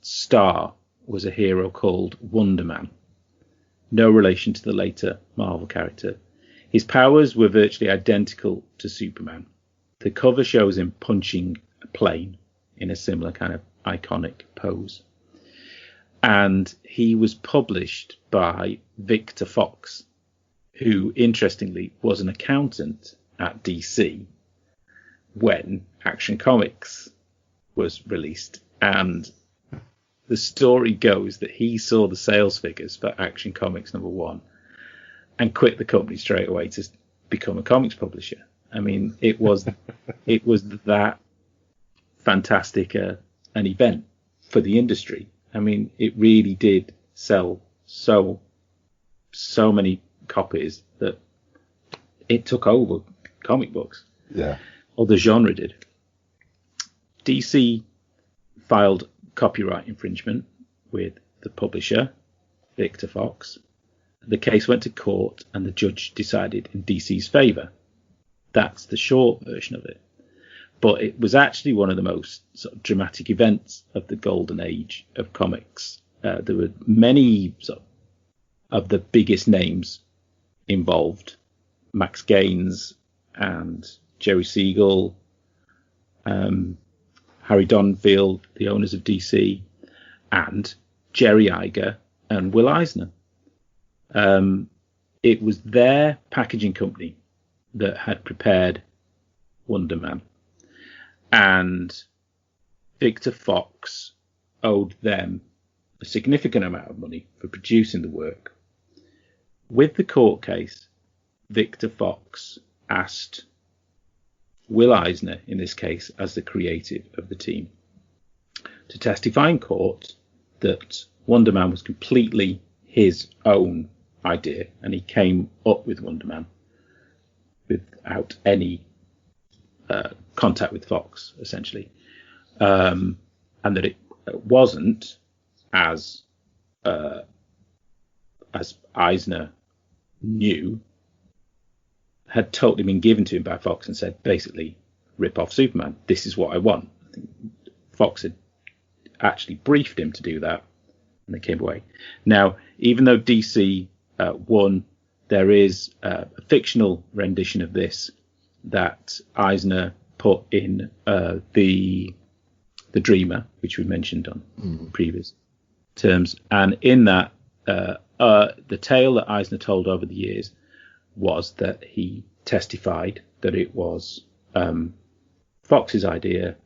Speaker 3: star was a hero called Wonder Man. No relation to the later Marvel character. His powers were virtually identical to Superman. The cover shows him punching a plane in a similar kind of iconic pose. And he was published by Victor Fox, who, interestingly, was an accountant at DC when Action Comics was released. And the story goes that he saw the sales figures for Action Comics number 1 and quit the company straight away to become a comics publisher. I mean, it was that fantastic an event for the industry. I mean, it really did sell so many copies that it took over comic books.
Speaker 4: Yeah.
Speaker 3: Or the genre did. DC filed copyright infringement with the publisher, Victor Fox. The case went to court and the judge decided in DC's favour. That's the short version of it. But it was actually one of the most sort of dramatic events of the golden age of comics. There were many of the biggest names involved. Max Gaines and Jerry Siegel, Harry Donfield, the owners of DC, and Jerry Iger and Will Eisner. It was their packaging company that had prepared Wonder Man. And Victor Fox owed them a significant amount of money for producing the work. With the court case, Victor Fox asked Will Eisner, in this case, as the creative of the team, to testify in court that Wonder Man was completely his own idea, and he came up with Wonder Man without any contact with Fox, essentially, and that it wasn't as Eisner knew, had totally been given to him by Fox and said, basically, rip off Superman. This is what I want. I think Fox had actually briefed him to do that, and they came away. Now, even though DC won, there is a fictional rendition of this that Eisner put in the Dreamer, which we mentioned on previous terms. And in that, the tale that Eisner told over the years was that he testified that it was Fox's idea,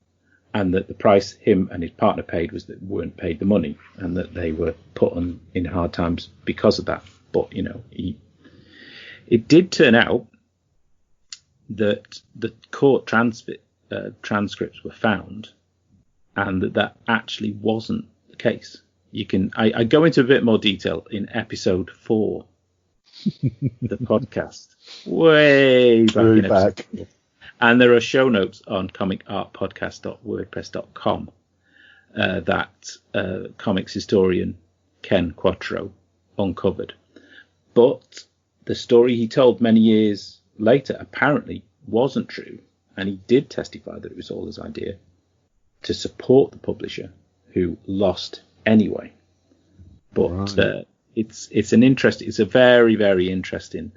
Speaker 3: and that the price him and his partner paid was that they weren't paid the money, and that they were put in hard times because of that. But, it did turn out that the court transcripts were found, and that actually wasn't the case. I go into a bit more detail in episode 4, the podcast, way back in episode 4. And there are show notes on comicartpodcast.wordpress.com that comics historian Ken Quattro uncovered. But the story he told many years later apparently wasn't true, and he did testify that it was all his idea to support the publisher, who lost anyway. But right. It's a very, very interesting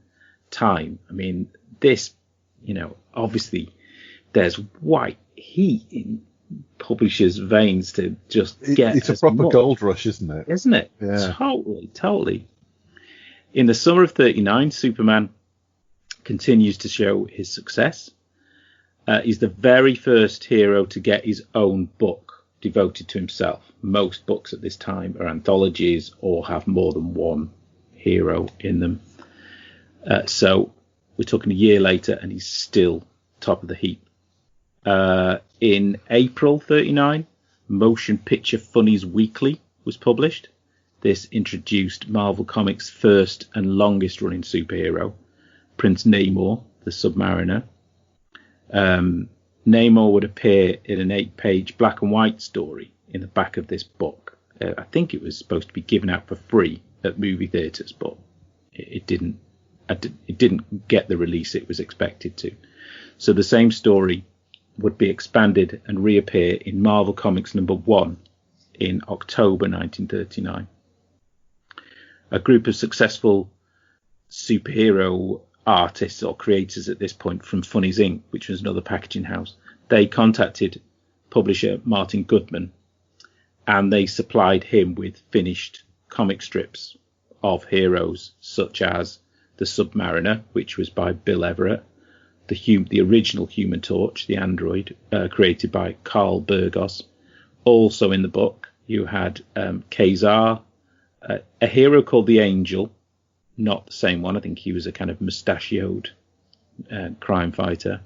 Speaker 3: time. I mean, this, obviously there's white heat in publishers' veins to just get.
Speaker 4: It's a proper gold rush, isn't it?
Speaker 3: Isn't it?
Speaker 4: Yeah.
Speaker 3: Totally. In the summer of '39, Superman continues to show his success. He's the very first hero to get his own book devoted to himself. Most books at this time are anthologies or have more than one hero in them. So we're talking a year later, and he's still top of the heap. In April '39, Motion Picture Funnies Weekly was published. This introduced Marvel Comics' first and longest running superhero, Prince Namor, the Submariner. Namor would appear in an 8-page black and white story in the back of this book. I think it was supposed to be given out for free at movie theatres, but it didn't get the release it was expected to. So the same story would be expanded and reappear in Marvel Comics #1 in October 1939. A group of successful superhero artists or creators at this point from Funnies Inc., which was another packaging house, they contacted publisher Martin Goodman, and they supplied him with finished comic strips of heroes such as the Submariner, which was by Bill Everett, the original Human Torch, the android, created by Carl Burgos. Also in the book, you had Kazar, a hero called the Angel, not the same one. I think he was a kind of mustachioed crime fighter,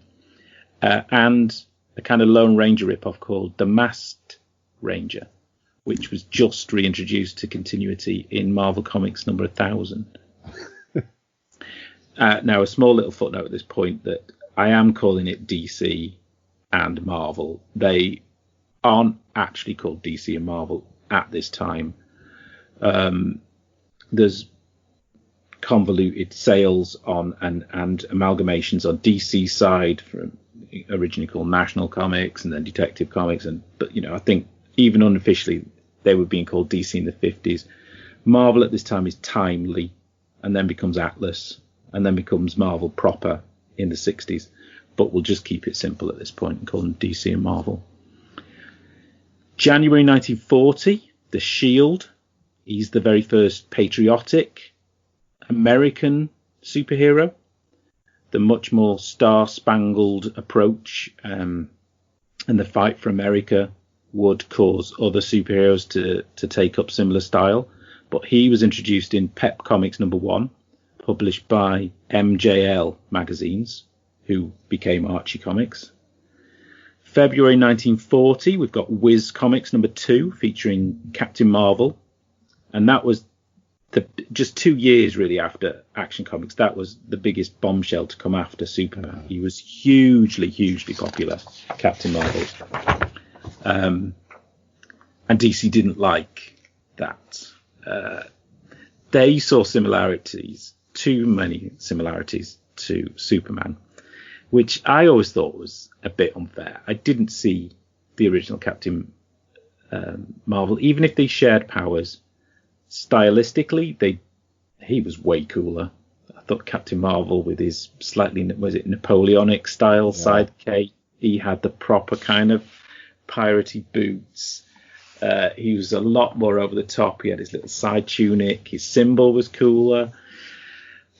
Speaker 3: and a kind of Lone Ranger ripoff called the Masked Ranger, which was just reintroduced to continuity in Marvel Comics number 1000. Now, a small little footnote at this point that I am calling it DC and Marvel. They aren't actually called DC and Marvel at this time. There's convoluted sales on and amalgamations on DC side, from originally called National Comics and then Detective Comics, but I think even unofficially they were being called DC in the 50s. Marvel at this time is Timely, and then becomes Atlas, and then becomes Marvel proper in the 60s. But we'll just keep it simple at this point and call them DC and Marvel. January 1940, The Shield. He's the very first patriotic American superhero. The much more star-spangled approach and the fight for America would cause other superheroes to take up similar style. But he was introduced in Pep Comics #1, published by MJL magazines, who became Archie Comics. February 1940, we've got Whiz Comics #2, featuring Captain Marvel. And that was just 2 years really after Action Comics. That was the biggest bombshell to come after Superman. He was hugely, hugely popular, Captain Marvel. And DC didn't like that. They saw similarities, too many similarities to Superman, which I always thought was a bit unfair. I didn't see the original Captain Marvel, even if they shared powers. Stylistically, he was way cooler. I thought Captain Marvel, with his slightly, was it Napoleonic style sidekick, he had the proper kind of piratey boots. He was a lot more over the top. He had his little side tunic. His symbol was cooler.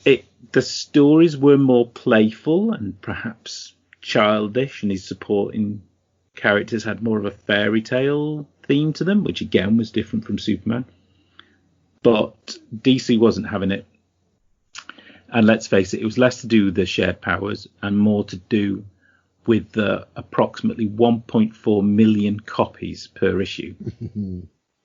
Speaker 3: The stories were more playful and perhaps childish, and his supporting characters had more of a fairy tale theme to them, which again was different from Superman. But DC wasn't having it. And let's face it, it was less to do with the shared powers and more to do with the approximately 1.4 million copies per issue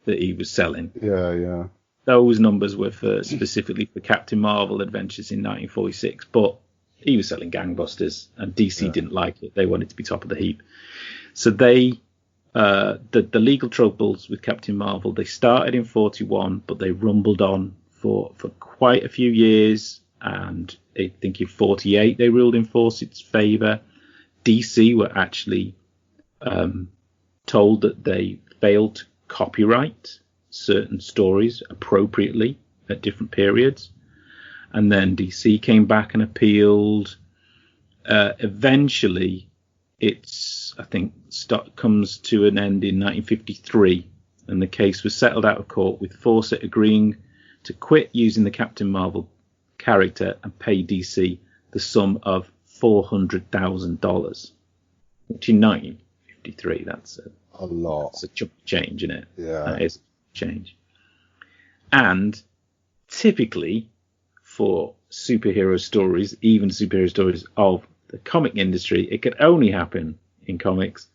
Speaker 3: that he was selling.
Speaker 4: Yeah.
Speaker 3: Those numbers were specifically for Captain Marvel Adventures in 1946, but he was selling gangbusters, and DC didn't like it. They wanted to be top of the heap. So the legal troubles with Captain Marvel, they started in 41, but they rumbled on for quite a few years, and I think in 48 they ruled in Fawcett's favour. DC were actually told that they failed to copyright certain stories appropriately at different periods, and then DC came back and appealed. Eventually, comes to an end in 1953, and the case was settled out of court with Fawcett agreeing to quit using the Captain Marvel character and pay DC the sum of $400,000, which in 1953 that's
Speaker 4: a lot.
Speaker 3: That's a chunk of change, isn't it?
Speaker 4: Yeah,
Speaker 3: that is change. And typically for superhero stories, even superhero stories of the comic industry, it could only happen in comics.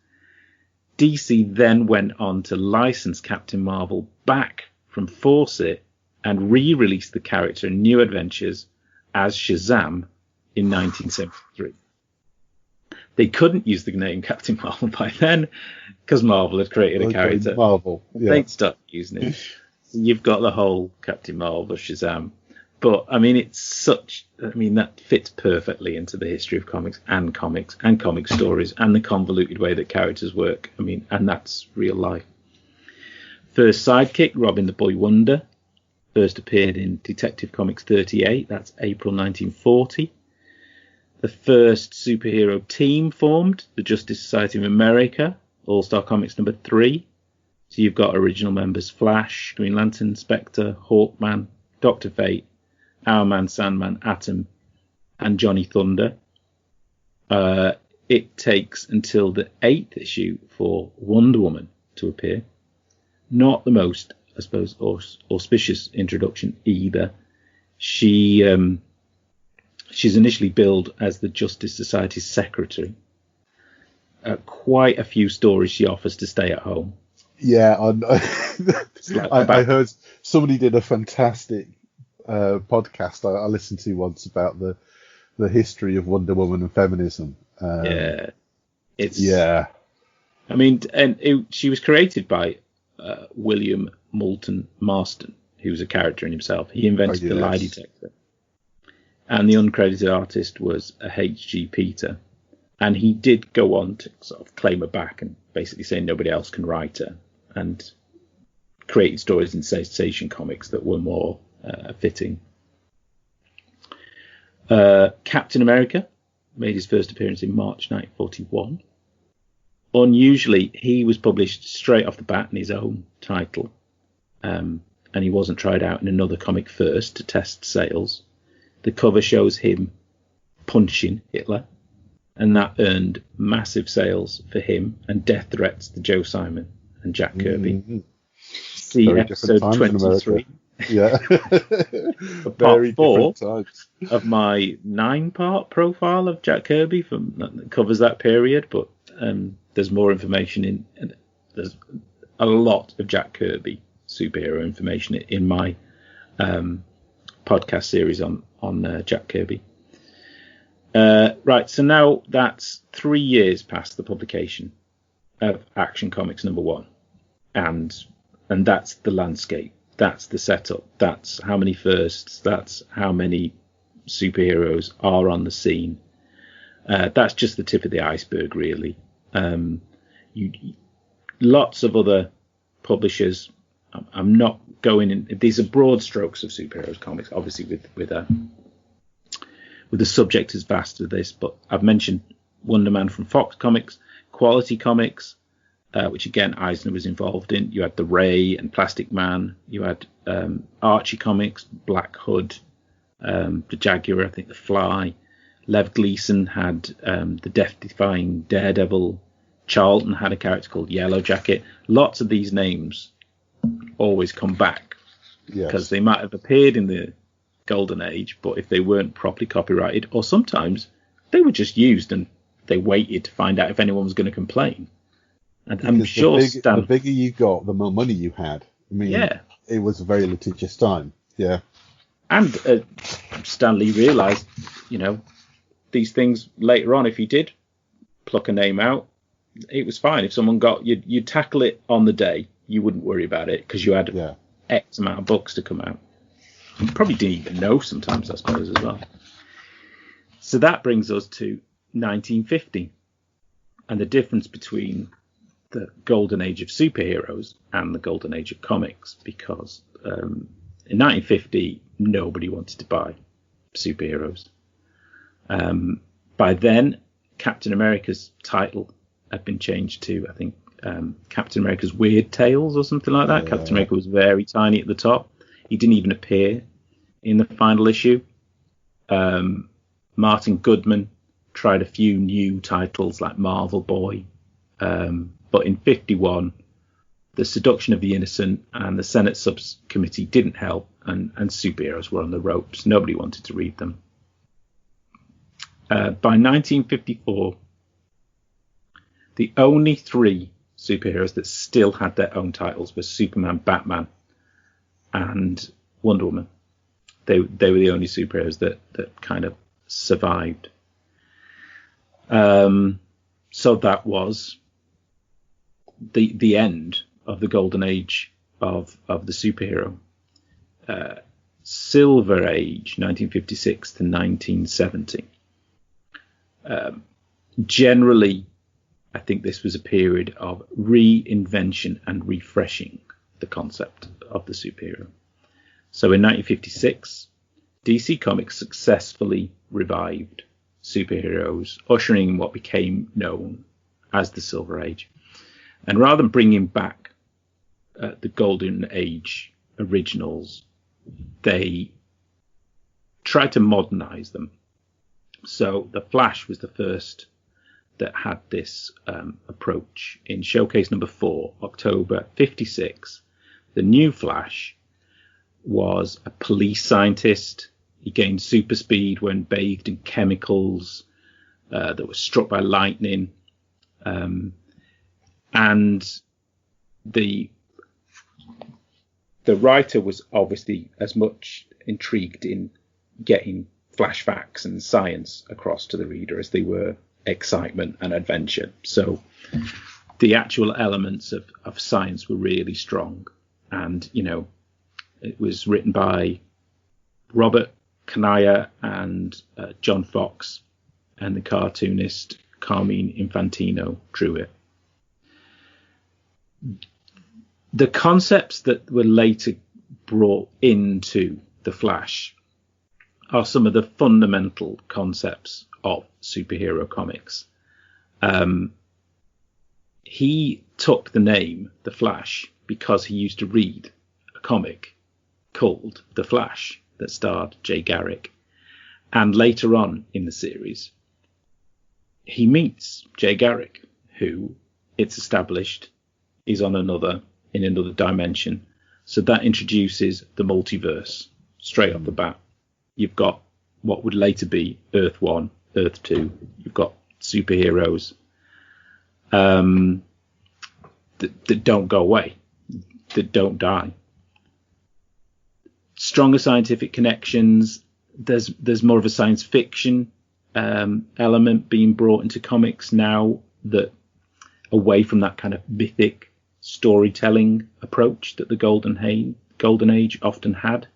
Speaker 3: DC then went on to license Captain Marvel back from Fawcett and re-released the character in New Adventures as Shazam in 1973. They couldn't use the name Captain Marvel by then because Marvel had created a character.
Speaker 4: Marvel, yeah.
Speaker 3: They'd stopped using it. You've got the whole Captain Marvel Shazam. But, I mean, that fits perfectly into the history of comics and comic stories and the convoluted way that characters work. I mean, and that's real life. First sidekick, Robin the Boy Wonder, first appeared in Detective Comics 38. That's April 1940. The first superhero team formed, the Justice Society of America, All-Star Comics number 3. So you've got original members Flash, Green Lantern, Spectre, Hawkman, Dr. Fate, Hourman, Sandman, Atom, and Johnny Thunder. It takes until the 8th issue for Wonder Woman to appear. Not the most, I suppose, auspicious introduction either. She's initially billed as the Justice Society's secretary. Quite a few stories she offers to stay at home.
Speaker 4: Yeah, I heard somebody did a fantastic podcast I listened to once about the history of Wonder Woman and feminism.
Speaker 3: I mean, she was created by William Moulton Marston, who was a character in himself. He invented the lie detector, and the uncredited artist was a H.G. Peter, and he did go on to sort of claim her back and basically say nobody else can write her, and created stories in sensation comics that were more fitting. Captain America made his first appearance in March 1941. Unusually, he was published straight off the bat in his own title, and he wasn't tried out in another comic first to test sales. The cover shows him punching Hitler, and that earned massive sales for him and death threats to Joe Simon and Jack Kirby.
Speaker 4: Mm-hmm.
Speaker 3: See episode 23.
Speaker 4: Yeah.
Speaker 3: Part 4 of my 9-part profile of Jack Kirby that covers that period, but there's more information there's a lot of Jack Kirby superhero information in my podcast series on Jack Kirby. Right, so now that's 3 years past the publication of Action Comics number 1, and that's the landscape. That's the setup. That's how many firsts. That's how many superheroes are on the scene. That's just the tip of the iceberg, really. Lots of other publishers. I'm not going in. These are broad strokes of superheroes comics, obviously with a subject as vast as this. But I've mentioned Wonder Man from Fox Comics, Quality Comics, which again Eisner was involved in. You had the Ray and Plastic Man. You had Archie Comics, Black Hood, the Jaguar, I think the Fly. Lev Gleason had the death-defying Daredevil. Charlton had a character called Yellow Jacket. Lots of these names always come back because they might have appeared in the Golden Age, but if they weren't properly copyrighted, or sometimes they were just used and they waited to find out if anyone was going to complain. And I'm sure
Speaker 4: the bigger you got, the more money you had. I mean,
Speaker 3: yeah,
Speaker 4: it was a very litigious time. Yeah.
Speaker 3: And Stan Lee realised, these things later on, if you did pluck a name out, it was fine. If someone you'd tackle it on the day, you wouldn't worry about it because you had X amount of books to come out. You probably didn't even know sometimes, I suppose, as well. So that brings us to 1950 and the difference between the golden age of superheroes and the golden age of comics, because in 1950, nobody wanted to buy superheroes. By then, Captain America's title had been changed to, I think, Captain America's Weird Tales or something like that. Yeah. Captain America was very tiny at the top. He didn't even appear in the final issue. Martin Goodman tried a few new titles like Marvel Boy. But in 51, The Seduction of the Innocent and the Senate Subcommittee didn't help, and superheroes were on the ropes. Nobody wanted to read them. By 1954, the only three superheroes that still had their own titles were Superman, Batman, and Wonder Woman. They were the only superheroes that kind of survived. So that was the end of the golden age of the superhero. Silver Age, 1956 to 1970. Generally, I think this was a period of reinvention and refreshing the concept of the superhero. So in 1956, DC Comics successfully revived superheroes, ushering in what became known as the Silver Age. And rather than bringing back the Golden Age originals, they tried to modernize them. So The Flash was the first that had this approach. In Showcase number 4, October 56, the new Flash was a police scientist. He gained super speed when bathed in chemicals that were struck by lightning. And the writer was obviously as much intrigued in getting flash facts and science across to the reader as they were excitement and adventure. So the actual elements of science were really strong. And, it was written by Robert Kanaya and John Fox, and the cartoonist Carmine Infantino drew it. The concepts that were later brought into The Flash are some of the fundamental concepts of superhero comics. He took the name The Flash because he used to read a comic called The Flash that starred Jay Garrick. And later on in the series, he meets Jay Garrick, who, it's established, is in another dimension. So that introduces the multiverse straight off the bat. You've got what would later be Earth 1, Earth 2. You've got superheroes that don't go away, that don't die. Stronger scientific connections. There's more of a science fiction element being brought into comics now, that away from that kind of mythic storytelling approach that the Golden Age often had.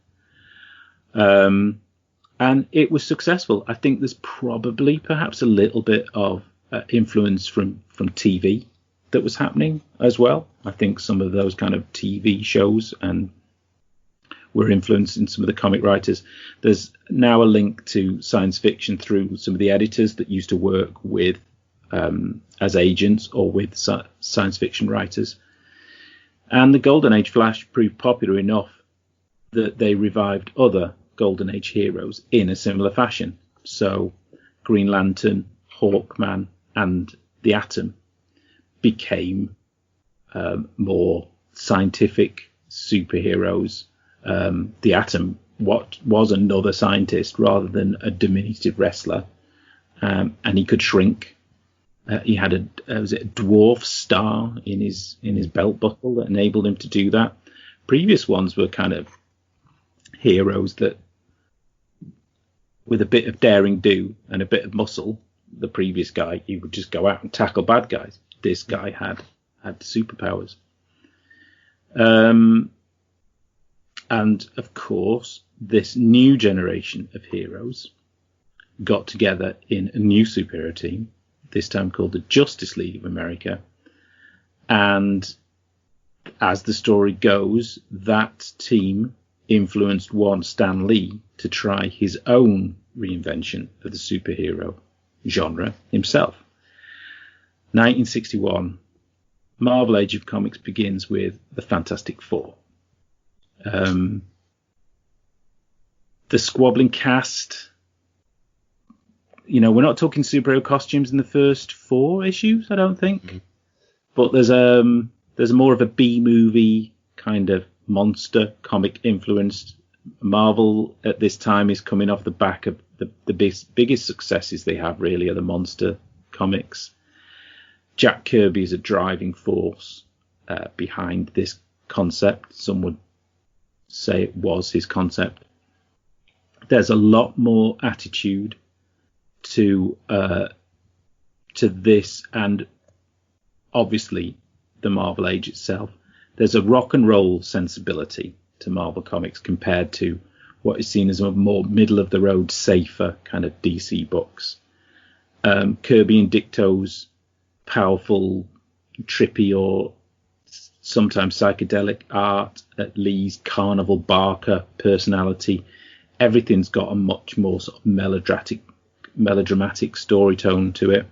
Speaker 3: And it was successful. I think there's probably perhaps a little bit of influence from TV that was happening as well. I think some of those kind of TV shows and were influencing some of the comic writers. There's now a link to science fiction through some of the editors that used to work with as agents or with science fiction writers. And the Golden Age Flash proved popular enough that they revived other Golden Age heroes in a similar fashion. So Green Lantern, Hawkman, and the Atom became more scientific superheroes. The Atom what was another scientist rather than a diminutive wrestler, and he could shrink. He had a dwarf star in his belt buckle that enabled him to do that. Previous ones were kind of heroes that, with a bit of daring do and a bit of muscle, the previous guy, he would just go out and tackle bad guys. This guy had superpowers. And of course, this new generation of heroes got together in a new superhero team, this time called the Justice League of America. And as the story goes, that team influenced one Stan Lee to try his own reinvention of the superhero genre himself. 1961, Marvel Age of Comics begins with the Fantastic Four. The squabbling cast, we're not talking superhero costumes in the first 4 issues, I don't think. Mm-hmm. But there's more of a B-movie kind of monster comic influenced. Marvel at this time is coming off the back of the biggest successes they have really are the monster comics. Jack Kirby is a driving force behind this concept. Some would say it was his concept. There's a lot more attitude to this, and obviously the Marvel Age itself. There's a rock and roll sensibility to Marvel Comics compared to what is seen as a more middle of the road, safer kind of DC books. Kirby and Dicto's powerful, trippy, or sometimes psychedelic art, at Lee's Carnival Barker personality, everything's got a much more sort of melodramatic story tone to it.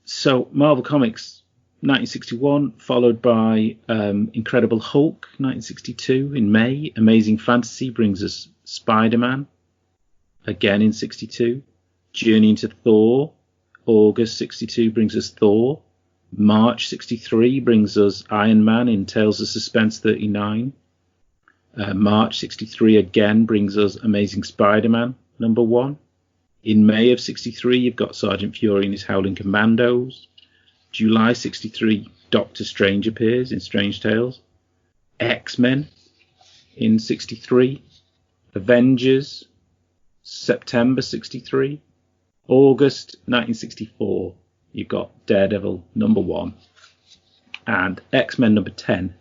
Speaker 3: So Marvel Comics 1961, followed by Incredible Hulk 1962 in May. Amazing Fantasy brings us Spider-Man again in 62. Journey into Thor, August 62 brings us Thor. March 63 brings us Iron Man in Tales of Suspense 39. March 63 again brings us Amazing Spider-Man #1. In May of 63, you've got Sergeant Fury and his Howling Commandos. July 63, Doctor Strange appears in Strange Tales. X-Men in 63. Avengers, September 63. August 1964, you've got Daredevil #1. And X-Men #10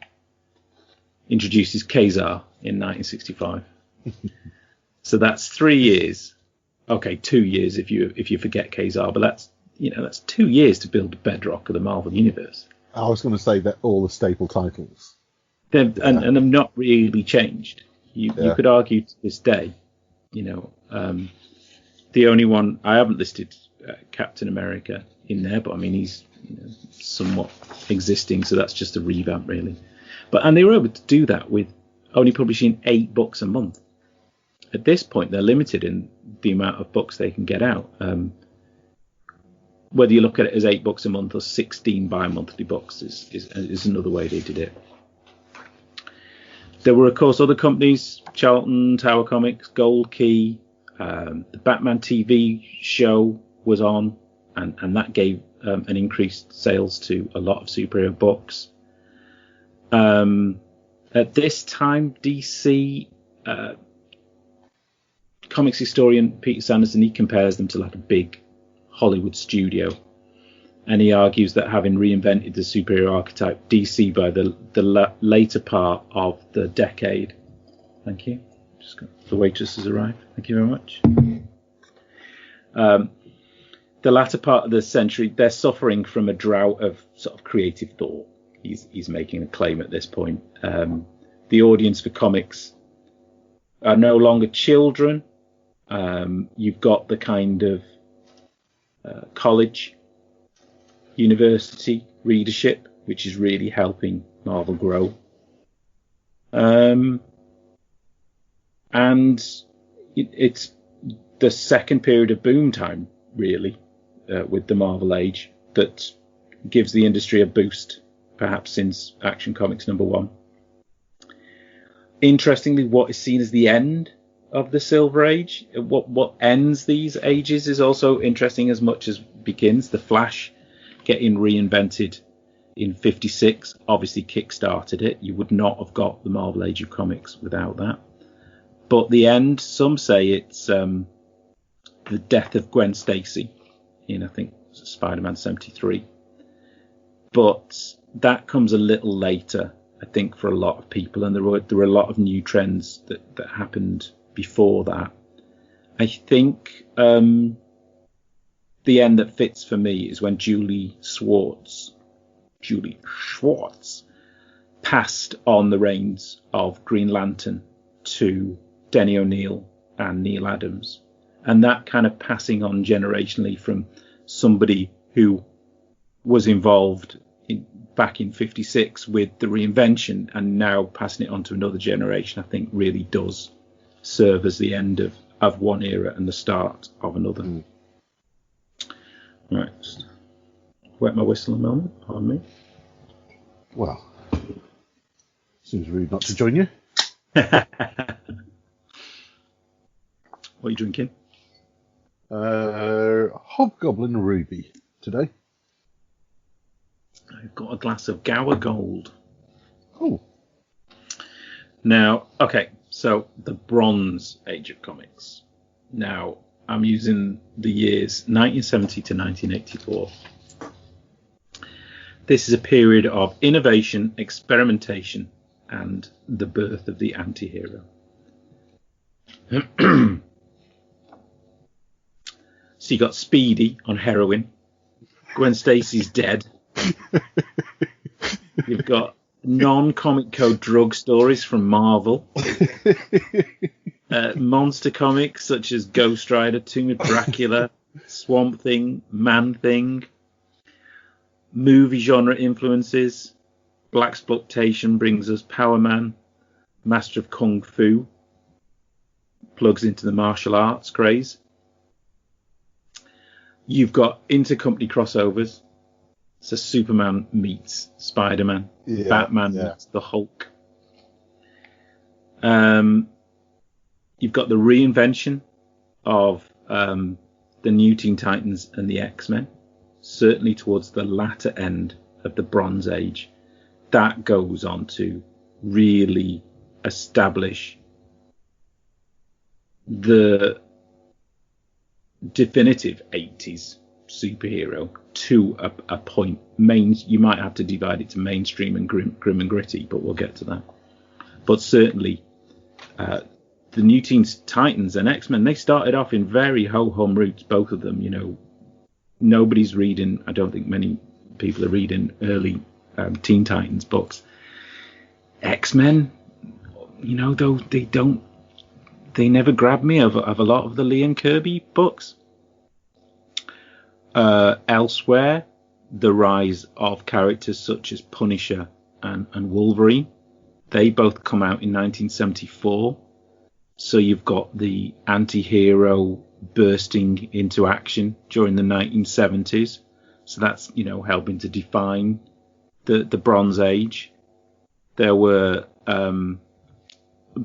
Speaker 3: introduces Kazar in 1965. So that's 3 years. Okay, 2 years if you forget Kazar, but that's 2 years to build the bedrock of the Marvel Universe.
Speaker 4: I was going to say that all the staple titles.
Speaker 3: And they've not really changed. You could argue to this day, the only one I haven't listed Captain America in there, but I mean he's somewhat existing, so that's just a revamp really. And they were able to do that with only publishing 8 books a month. At this point, they're limited in the amount of books they can get out. Whether you look at it as 8 books a month or 16 bi-monthly books is another way they did it. There were, of course, other companies, Charlton, Tower Comics, Gold Key. The Batman TV show was on, and that gave an increased sales to a lot of superhero books. At this time, DC comics historian Peter Sanderson, he compares them to like a big Hollywood studio, and he argues that having reinvented the superhero archetype, DC by the later part of the decade. Thank you. Just got, the waitress has arrived. Thank you very much. The latter part of the century, they're suffering from a drought of sort of creative thought. He's making a claim at this point. The audience for comics are no longer children. You've got the kind of college, university readership, which is really helping Marvel grow. And it's the second period of boom time, really, with the Marvel Age, that gives the industry a boost, perhaps since Action Comics #1. interestingly, what is seen as the end of the Silver Age, what ends these ages is also interesting as much as begins. The Flash getting reinvented in 56 obviously kick-started it. You would not have got the Marvel Age of Comics without that. But the end, some say it's the death of Gwen Stacy in, I think, Spider-Man 73. But that comes a little later, I think, for a lot of people, and there were a lot of new trends that happened before that. I think the end that fits for me is when Julie Schwartz passed on the reins of Green Lantern to Denny O'Neil and Neil Adams, and that kind of passing on generationally from somebody who was involved back in 56 with the reinvention and now passing it on to another generation, I think really does serve as the end of one era and the start of another. Right, just wet my whistle a moment. Pardon me.
Speaker 4: Well, seems rude not to join you.
Speaker 3: What are you drinking?
Speaker 4: Hobgoblin Ruby today.
Speaker 3: I've got a glass of Gower Gold.
Speaker 4: Oh.
Speaker 3: Now, okay, so the Bronze Age of Comics. Now, I'm using the years 1970 to 1984. This is a period of innovation, experimentation, and the birth of the anti-hero. So you got Speedy on heroin. Gwen Stacy's dead. You've got non-comic code drug stories from Marvel. Monster comics such as Ghost Rider, Tomb of Dracula, Swamp Thing, Man-Thing. Movie genre influences. Blaxploitation brings us Power Man, Master of Kung Fu. Plugs into the martial arts craze. You've got intercompany crossovers. So Superman meets Spider-Man. Yeah, Batman meets the Hulk. You've got the reinvention of the New Teen Titans and the X-Men. Certainly towards the latter end of the Bronze Age. That goes on to really establish the definitive 80s superhero to a point. You might have to divide it to mainstream and grim and gritty, but we'll get to that. But certainly the New Teen Titans and X-Men, they started off in very ho-hum roots, both of them. You know, nobody's reading, I don't think many people are reading early Teen Titans books. X-Men, you know, though they never grabbed me of a lot of the Liam Kirby books. Elsewhere, the rise of characters such as Punisher and Wolverine, they both come out in 1974. So you've got the anti-hero bursting into action during the 1970s. So that's, you know, helping to define the Bronze Age. There were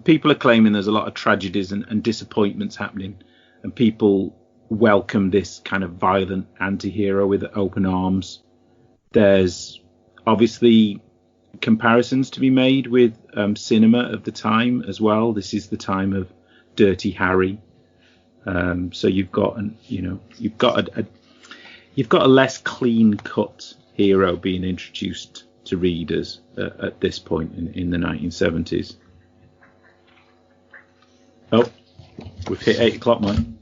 Speaker 3: people are claiming there's a lot of tragedies and disappointments happening, and people welcome this kind of violent anti-hero with open arms. There's obviously comparisons to be made with cinema of the time as well. This is the time of Dirty Harry. So you've got a less clean-cut hero being introduced to readers at this point in the 1970s. Oh, we've hit 8 o'clock, man.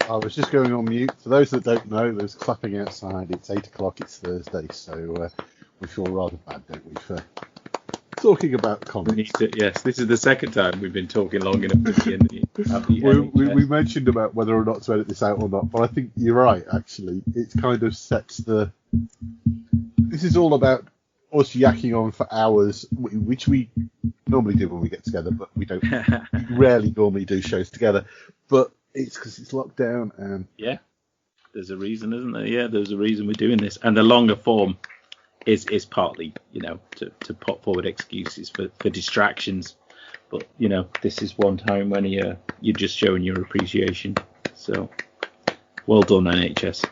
Speaker 4: I was just going on mute. For those that don't know, there's clapping outside. It's 8 o'clock. It's Thursday, so we feel rather bad, don't we, for talking about comics?
Speaker 3: Yes, this is the second time we've been talking long enough at the end.
Speaker 4: We mentioned about whether or not to edit this out or not, but I think you're right, actually. It kind of sets the... This is all about us yakking on for hours, which we normally do when we get together, but we don't. We rarely normally do shows together. But it's because it's lockdown and... Yeah,
Speaker 3: there's a reason, isn't there? Yeah, there's a reason we're doing this. And the longer form is partly, you know, to put forward excuses for distractions. But this is one time when you're just showing your appreciation. So well done, NHS.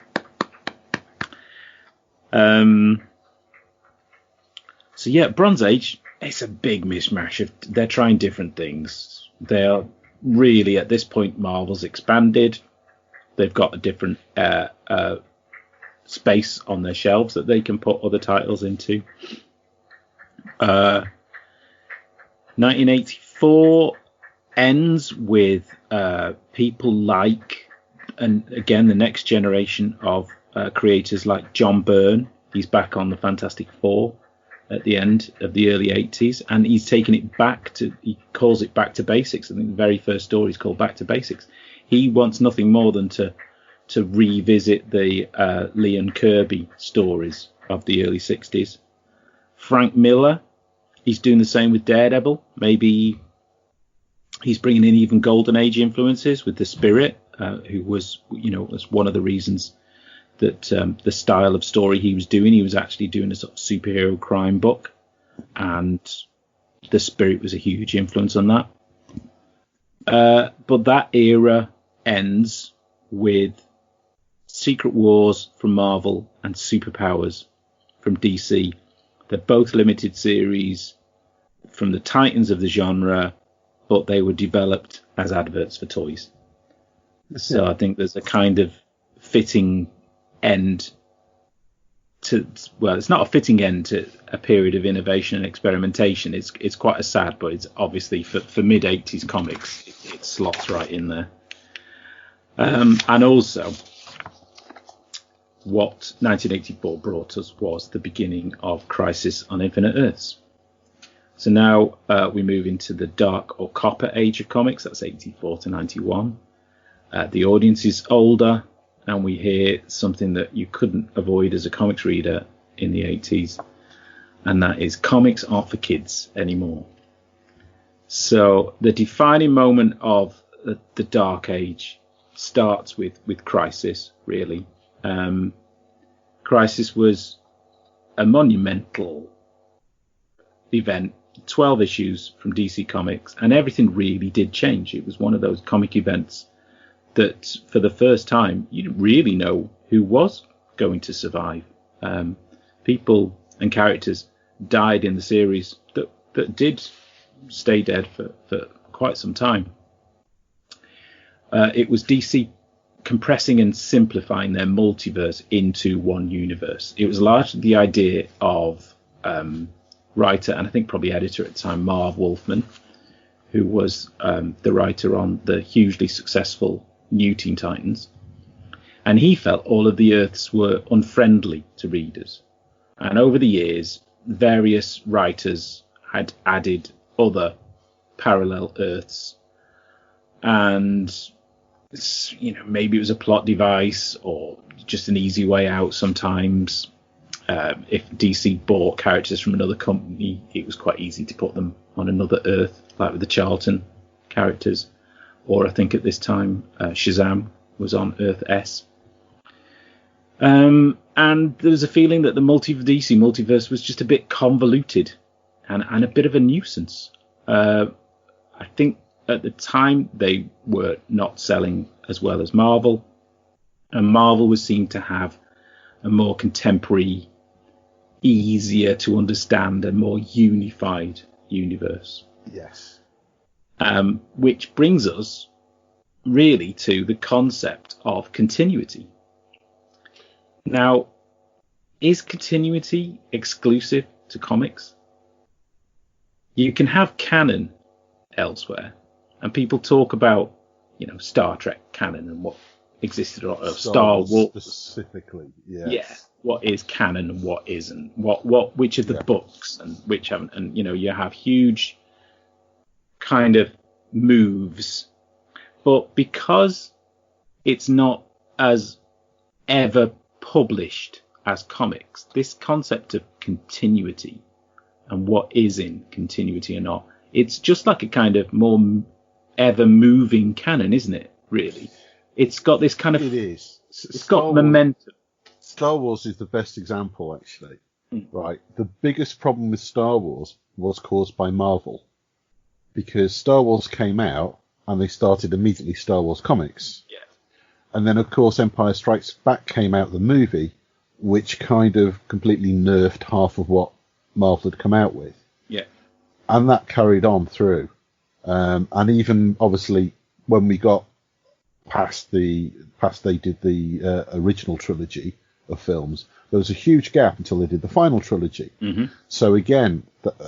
Speaker 3: So yeah, Bronze Age, it's a big mishmash. They're trying different things. They are really, at this point, Marvel's expanded. They've got a different space on their shelves that they can put other titles into. 1984 ends with people like, and again, the next generation of creators like John Byrne. He's back on the Fantastic Four at the end of the early 80s, and he's taken it back he calls it Back to Basics. I think the very first story is called Back to Basics. He wants nothing more than to revisit the Lee and Kirby stories of the early 60s. Frank Miller, he's doing the same with Daredevil. Maybe he's bringing in even Golden Age influences with the Spirit, who was one of the reasons that the style of story he was was actually doing a sort of superhero crime book, and the Spirit was a huge influence on that. But that era ends with Secret Wars from Marvel and Superpowers from DC. They're both limited series from the titans of the genre, but they were developed as adverts for toys. So I think there's a kind of fitting end to, well, it's not a fitting end to a period of innovation and experimentation. It's quite a sad, but it's obviously for mid-80s comics, it slots right in there. And also, what 1984 brought us was the beginning of Crisis on Infinite Earths. So now we move into the dark or copper age of comics. That's 84 to 91. The audience is older, and we hear something that you couldn't avoid as a comics reader in the 80s, and that is comics aren't for kids anymore. So the defining moment of the dark age starts with Crisis, really. Crisis was a monumental event, 12 issues from DC Comics, and everything really did change. It was one of those comic events that for the first time you didn't really know who was going to survive. People and characters died in the series that did stay dead for quite some time. It was DC compressing and simplifying their multiverse into one universe. It was largely the idea of writer, and I think probably editor at the time, Marv Wolfman, who was the writer on the hugely successful New Teen Titans. And he felt all of the Earths were unfriendly to readers. And over the years, various writers had added other parallel Earths. And maybe it was a plot device or just an easy way out sometimes. If DC bought characters from another company, it was quite easy to put them on another Earth, like with the Charlton characters. Or I think at this time, Shazam was on Earth S. And there was a feeling that the DC multiverse was just a bit convoluted and a bit of a nuisance. I think at the time they were not selling as well as Marvel, and Marvel was seen to have a more contemporary, easier to understand and more unified universe.
Speaker 4: Yes.
Speaker 3: Which brings us really to the concept of continuity. Now, is continuity exclusive to comics? You can have canon elsewhere, and people talk about, Star Trek canon and what existed, or Star Wars
Speaker 4: specifically. Yes.
Speaker 3: Yeah, what is canon and what isn't? Which of the books and which haven't? And you have huge kind of moves, but because it's not as ever published as comics, this concept of continuity and what is in continuity or not, it's just like a kind of more ever moving canon, isn't it? Really, it's got this kind of,
Speaker 4: it is,
Speaker 3: it's got momentum.
Speaker 4: Star Wars is the best example, actually. Right, the biggest problem with Star Wars was caused by Marvel. because Star Wars came out and they started immediately Star Wars comics.
Speaker 3: Yeah.
Speaker 4: And then, of course, Empire Strikes Back came out, the movie, which kind of completely nerfed half of what Marvel had come out with.
Speaker 3: Yeah.
Speaker 4: And that carried on through. And even, obviously, when we got past they did the original trilogy of films, there was a huge gap until they did the final trilogy.
Speaker 3: Mm-hmm.
Speaker 4: So again,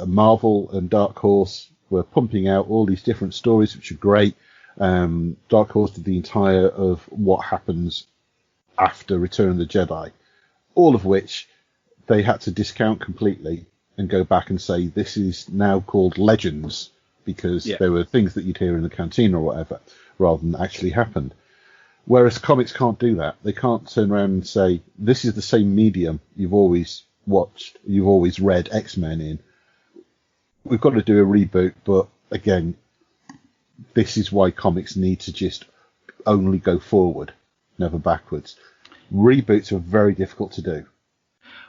Speaker 4: Marvel and Dark Horse were pumping out all these different stories, which are great. Dark Horse did the entire of what happens after Return of the Jedi, all of which they had to discount completely and go back and say this is now called Legends because there were things that you'd hear in the canteen or whatever, rather than actually happened. Whereas comics can't do that. They can't turn around and say, this is the same medium you've always watched, you've always read X-Men in. We've got to do a reboot, but again, this is why comics need to just only go forward, never backwards. Reboots are very difficult to do.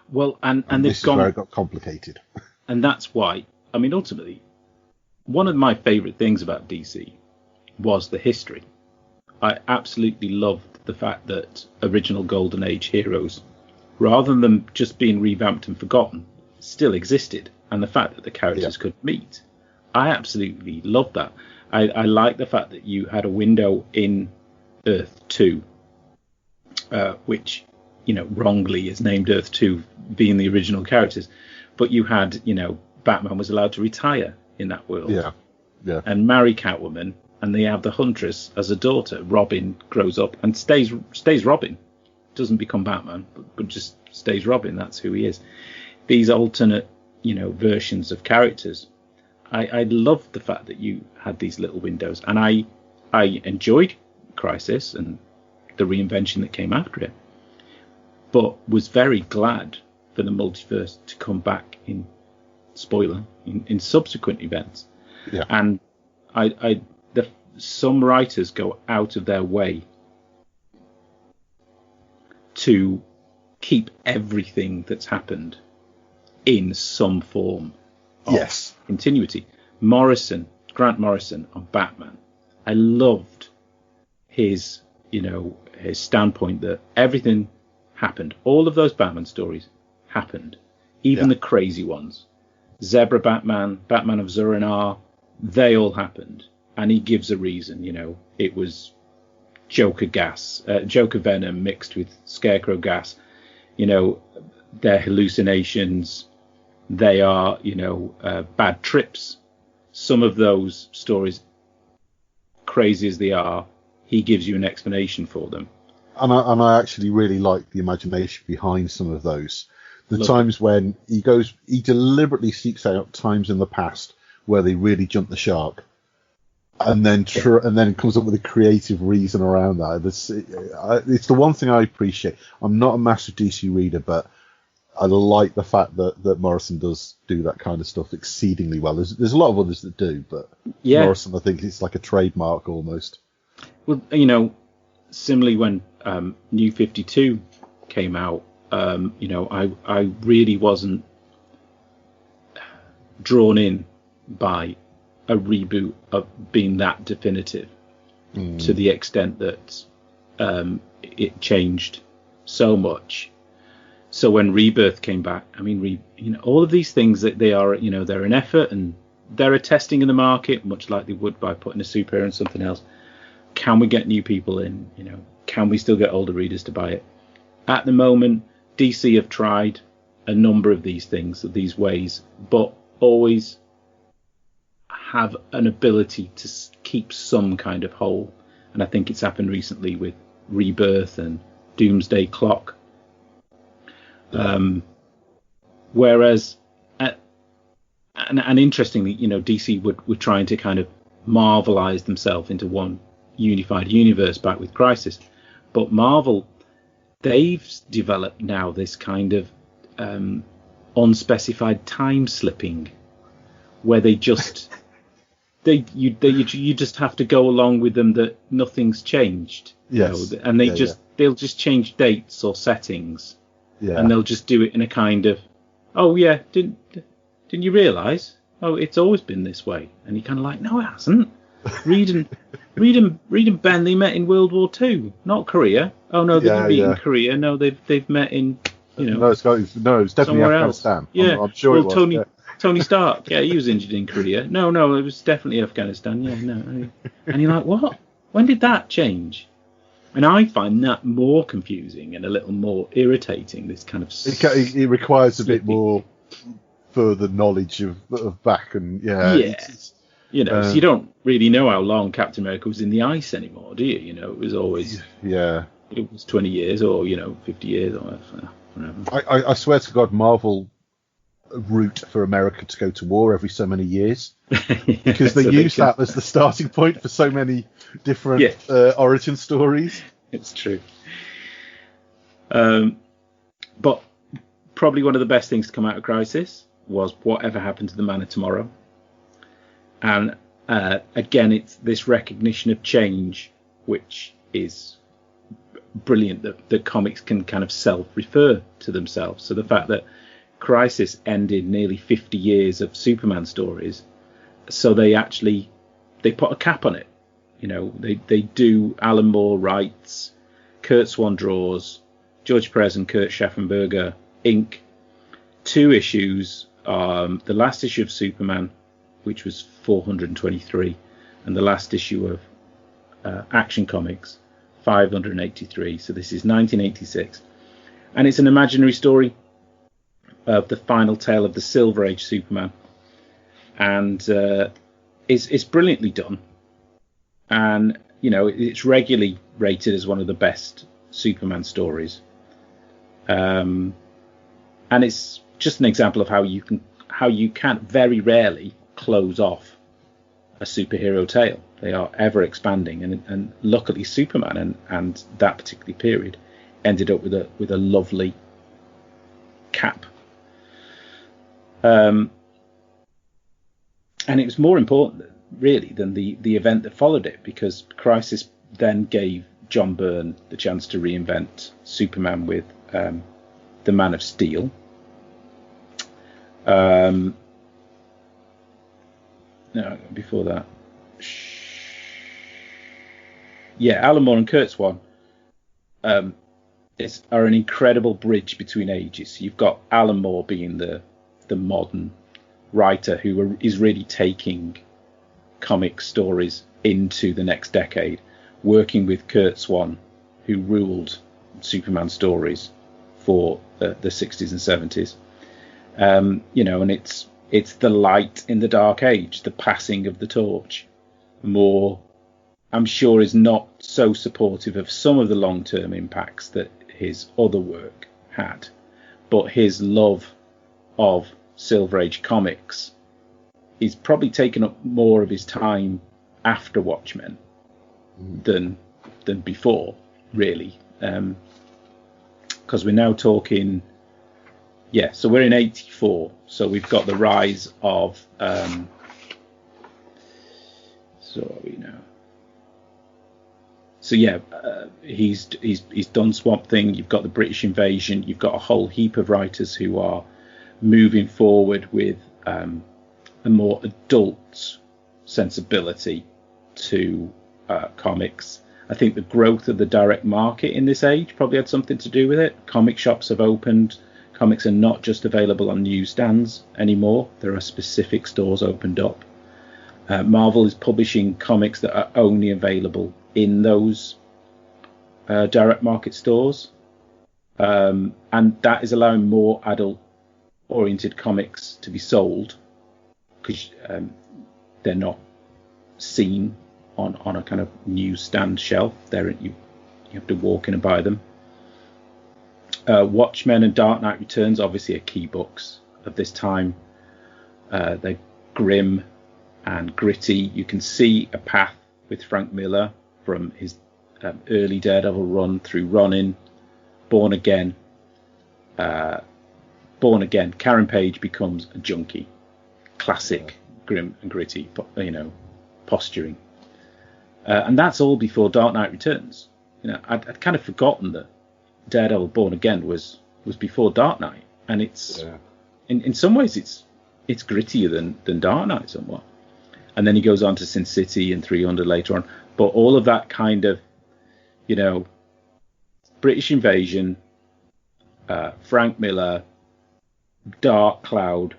Speaker 3: Well, and
Speaker 4: this is where it got complicated.
Speaker 3: And that's why, I mean, ultimately, one of my favourite things about DC was the history. I absolutely loved the fact that original Golden Age heroes, rather than them just being revamped and forgotten, still existed, and the fact that the characters could meet. I absolutely loved that. I like the fact that you had a window in Earth 2, which, you know, wrongly is named Earth 2, being the original characters, but you had, you know, Batman was allowed to retire in that world.
Speaker 4: Yeah.
Speaker 3: And marry Catwoman. And they have the Huntress as a daughter. Robin grows up and stays Robin. Doesn't become Batman, but just stays Robin. That's who he is. These alternate, you know, versions of characters. I loved the fact that you had these little windows. And I enjoyed Crisis and the reinvention that came after it. But was very glad for the multiverse to come back in, spoiler, in subsequent events.
Speaker 4: Yeah.
Speaker 3: And some writers go out of their way to keep everything that's happened in some form of continuity. Grant Morrison on Batman, I loved his standpoint that everything happened. All of those Batman stories happened, even the crazy ones. Zebra Batman, Batman of Zur-En-Arrh, they all happened. And he gives a reason, you know, it was Joker venom mixed with Scarecrow gas. You know, they're hallucinations. They are, you know, bad trips. Some of those stories, crazy as they are, he gives you an explanation for them.
Speaker 4: And I actually really like the imagination behind some of those. The times when he deliberately seeks out times in the past where they really jumped the shark. And then comes up with a creative reason around that. It's the one thing I appreciate. I'm not a massive DC reader, but I like the fact that Morrison does do that kind of stuff exceedingly well. There's a lot of others that do, but Morrison, I think it's like a trademark almost.
Speaker 3: Well, you know, similarly when New 52 came out, you know, I really wasn't drawn in by a reboot of being that definitive to the extent that it changed so much. So when Rebirth came back, I mean, you know, all of these things that they are, you know, they're an effort and they're a testing in the market, much like they would by putting a superhero in something else. Can we get new people in? You know, can we still get older readers to buy it? At the moment, DC have tried a number of these things, these ways, but always have an ability to keep some kind of whole. And I think it's happened recently with Rebirth and Doomsday Clock. Whereas, and interestingly, you know, DC were trying to kind of Marvelize themselves into one unified universe back with Crisis. But Marvel, they've developed now this kind of unspecified time slipping where they just... You just have to go along with them that nothing's changed.
Speaker 4: Yes.
Speaker 3: You know, and they'll just change dates or settings. Yeah. And they'll just do it in a kind of, oh yeah, didn't you realise? oh, it's always been this way. And you're kind of like, no, it hasn't. Read and Ben, they met in World War II, not Korea. Oh no, they didn't meet in Korea. No, they've met in,
Speaker 4: No, it's definitely Afghanistan.
Speaker 3: Else. Yeah,
Speaker 4: I'm sure it was.
Speaker 3: Tony Stark, yeah, he was injured in Korea. No, it was definitely Afghanistan. Yeah, no. And you're like, what? When did that change? And I find that more confusing and a little more irritating. This kind of
Speaker 4: it requires a bit more further knowledge of back and
Speaker 3: It's, so you don't really know how long Captain America was in the ice anymore, do you? It was always it was 20 years or 50 years or whatever.
Speaker 4: I swear to God, Marvel route for America to go to war every so many years because they use that as the starting point for so many different origin stories.
Speaker 3: It's true. But probably one of the best things to come out of Crisis was whatever happened to the Man of Tomorrow. And again, it's this recognition of change, which is brilliant, that comics can kind of self-refer to themselves. So the fact that Crisis ended nearly 50 years of Superman stories, so they put a cap on it. They do Alan Moore writes, Kurt Swan draws, George Perez and Kurt Schaffenberger ink 2 issues, the last issue of Superman, which was 423, and the last issue of Action Comics, 583. So this is 1986, and it's an imaginary story of the final tale of the Silver Age Superman, and it's brilliantly done, and it's regularly rated as one of the best Superman stories, and it's just an example of how you can very rarely close off a superhero tale. They are ever expanding, and luckily Superman and that particular period ended up with a lovely cap. And it was more important, really, than the event that followed it, because Crisis then gave John Byrne the chance to reinvent Superman with the Man of Steel. No, before that. Alan Moore and Kurt Swan are an incredible bridge between ages. You've got Alan Moore being the modern writer who is really taking comic stories into the next decade, working with Kurt Swan, who ruled Superman stories for the 60s and 70s. And it's the light in the dark age, the passing of the torch. Moore, I'm sure, is not so supportive of some of the long-term impacts that his other work had, but his love of Silver Age comics is probably taken up more of his time after Watchmen than before, really, because we're now talking. So we're in 84. So we've got the rise of. So are we now? So he's done Swamp Thing. You've got the British invasion. You've got a whole heap of writers who are moving forward with a more adult sensibility to comics. I think the growth of the direct market in this age probably had something to do with it. Comic shops have opened. Comics are not just available on newsstands anymore. There are specific stores opened up. Marvel is publishing comics that are only available in those direct market stores. And that is allowing more adult-oriented comics to be sold, because they're not seen on a kind of newsstand shelf. You have to walk in and buy them. Watchmen and Dark Knight Returns obviously are key books of this time. They're grim and gritty. You can see a path with Frank Miller from his early Daredevil run through Ronin, Born Again. Karen Page becomes a junkie. Classic grim and gritty, posturing. And that's all before Dark Knight Returns. I'd kind of forgotten that Daredevil Born Again was before Dark Knight, and it's in some ways it's it's grittier than Dark Knight somewhat. And then he goes on to Sin City and 300 later on. But all of that kind of, British invasion, Frank Miller, dark cloud.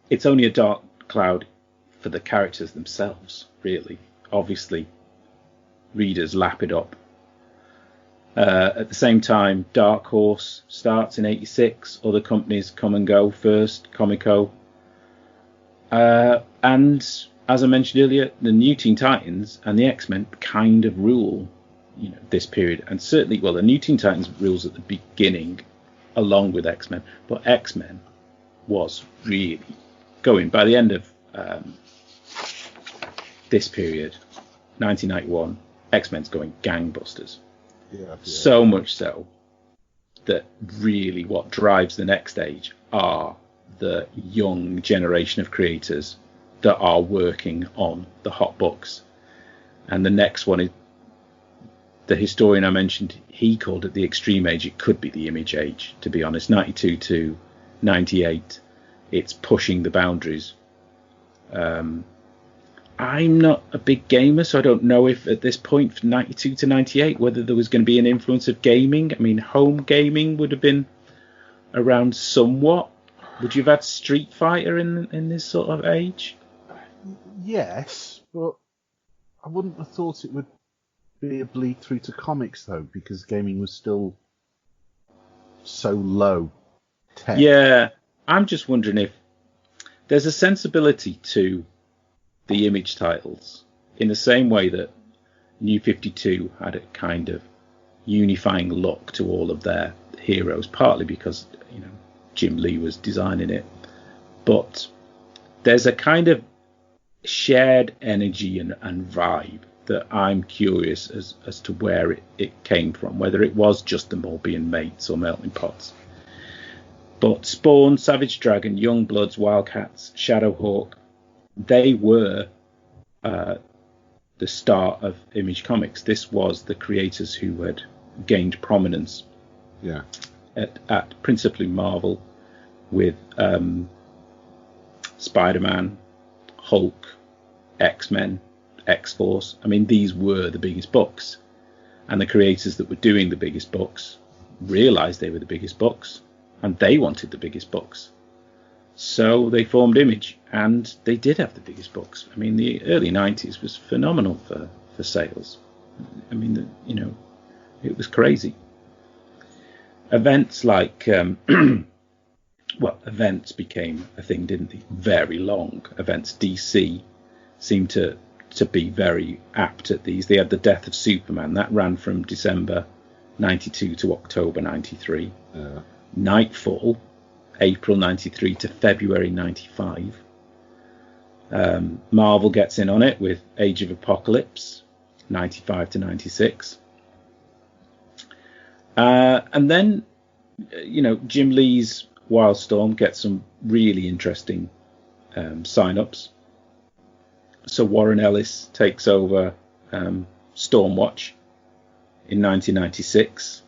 Speaker 3: It's only a dark cloud for the characters themselves, really. Obviously, readers lap it up. At the same time, Dark Horse starts in 86. Other companies come and go first, Comico. And as I mentioned earlier, the New Teen Titans and the X-Men kind of rule, this period. And certainly, the New Teen Titans rules at the beginning, along with X-Men. But X-Men was really going, by the end of this period, 1991, X-Men's going gangbusters.
Speaker 4: Yeah.
Speaker 3: So much so that really what drives the next stage are the young generation of creators that are working on the hot books. And the next one is the historian I mentioned. He called it the extreme age. It could be the image age, to be honest. 92 to 98, it's pushing the boundaries. I'm not a big gamer, so I don't know if at this point, from 92 to 98, whether there was going to be an influence of gaming. I mean, home gaming would have been around somewhat. Would you have had Street Fighter in this sort of age?
Speaker 4: Yes, but I wouldn't have thought it would be a bleed through to comics, though, because gaming was still so low tech.
Speaker 3: Yeah, I'm just wondering if there's a sensibility to the Image titles in the same way that New 52 had a kind of unifying look to all of their heroes, partly because Jim Lee was designing it, but there's a kind of shared energy and vibe that I'm curious as to where it came from, whether it was just them all being mates or melting pots. But Spawn, Savage Dragon, Young Bloods, Wildcats, Shadowhawk, they were the start of Image Comics. This was the creators who had gained prominence at principally Marvel with Spider-Man, Hulk, X-Men, X-Force. I mean, these were the biggest books. And the creators that were doing the biggest books realized they were the biggest books, and they wanted the biggest books. So they formed Image, and they did have the biggest books. I mean, the early 90s was phenomenal for sales. I mean, it was crazy. Events like, events became a thing, didn't they? Very long events. DC seemed to be very apt at these. They had the death of Superman. That ran from December 92 to October 93. Nightfall, April 93 to February 95. Marvel gets in on it with Age of Apocalypse, 95 to 96. And then, Jim Lee's Wildstorm gets some really interesting sign-ups. So Warren Ellis takes over Stormwatch in 1996,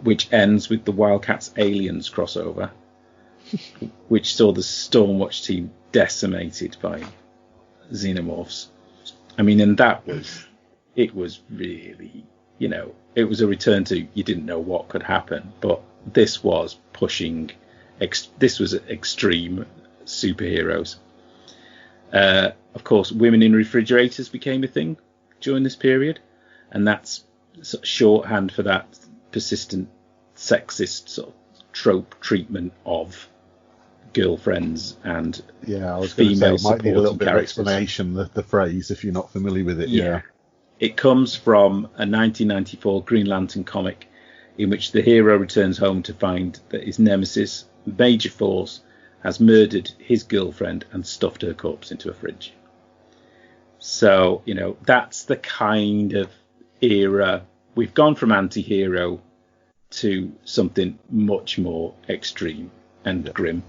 Speaker 3: which ends with the Wildcats Aliens crossover, which saw the Stormwatch team decimated by xenomorphs. I mean, and it was really, it was a return to you didn't know what could happen, but this was pushing, this was extreme superheroes. Of course, women in refrigerators became a thing during this period, and that's sort of shorthand for that persistent sexist sort of trope treatment of girlfriends and
Speaker 4: I was going to say it might need a little bit
Speaker 3: characters.
Speaker 4: of explanation, the phrase, if you're not familiar with it.
Speaker 3: Yeah. It comes from a 1994 Green Lantern comic in which the hero returns home to find that his nemesis, Major Force, has murdered his girlfriend and stuffed her corpse into a fridge. So, that's the kind of era. We've gone from anti-hero to something much more extreme and grim.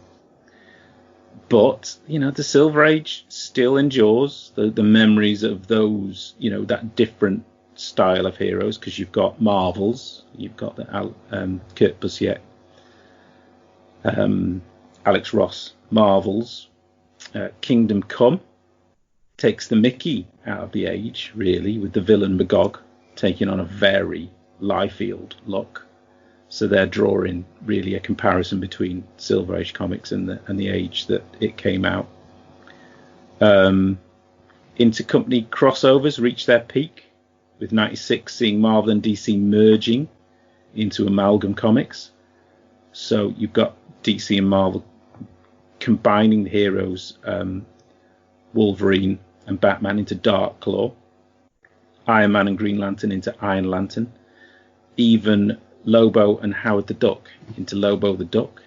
Speaker 3: But, the Silver Age still endures the memories of those, that different style of heroes, because you've got Marvels, you've got the Kurt Busiek, Alex Ross Marvel's Kingdom Come takes the mickey out of the Age, really, with the villain Magog taking on a very Liefeld look. So they're drawing really a comparison between Silver Age comics and the Age that it came out. Intercompany crossovers reached their peak, with 96 seeing Marvel and DC merging into Amalgam Comics. So you've got DC and Marvel combining the heroes, Wolverine and Batman into Dark Claw, Iron Man and Green Lantern into Iron Lantern, even Lobo and Howard the Duck into Lobo the Duck.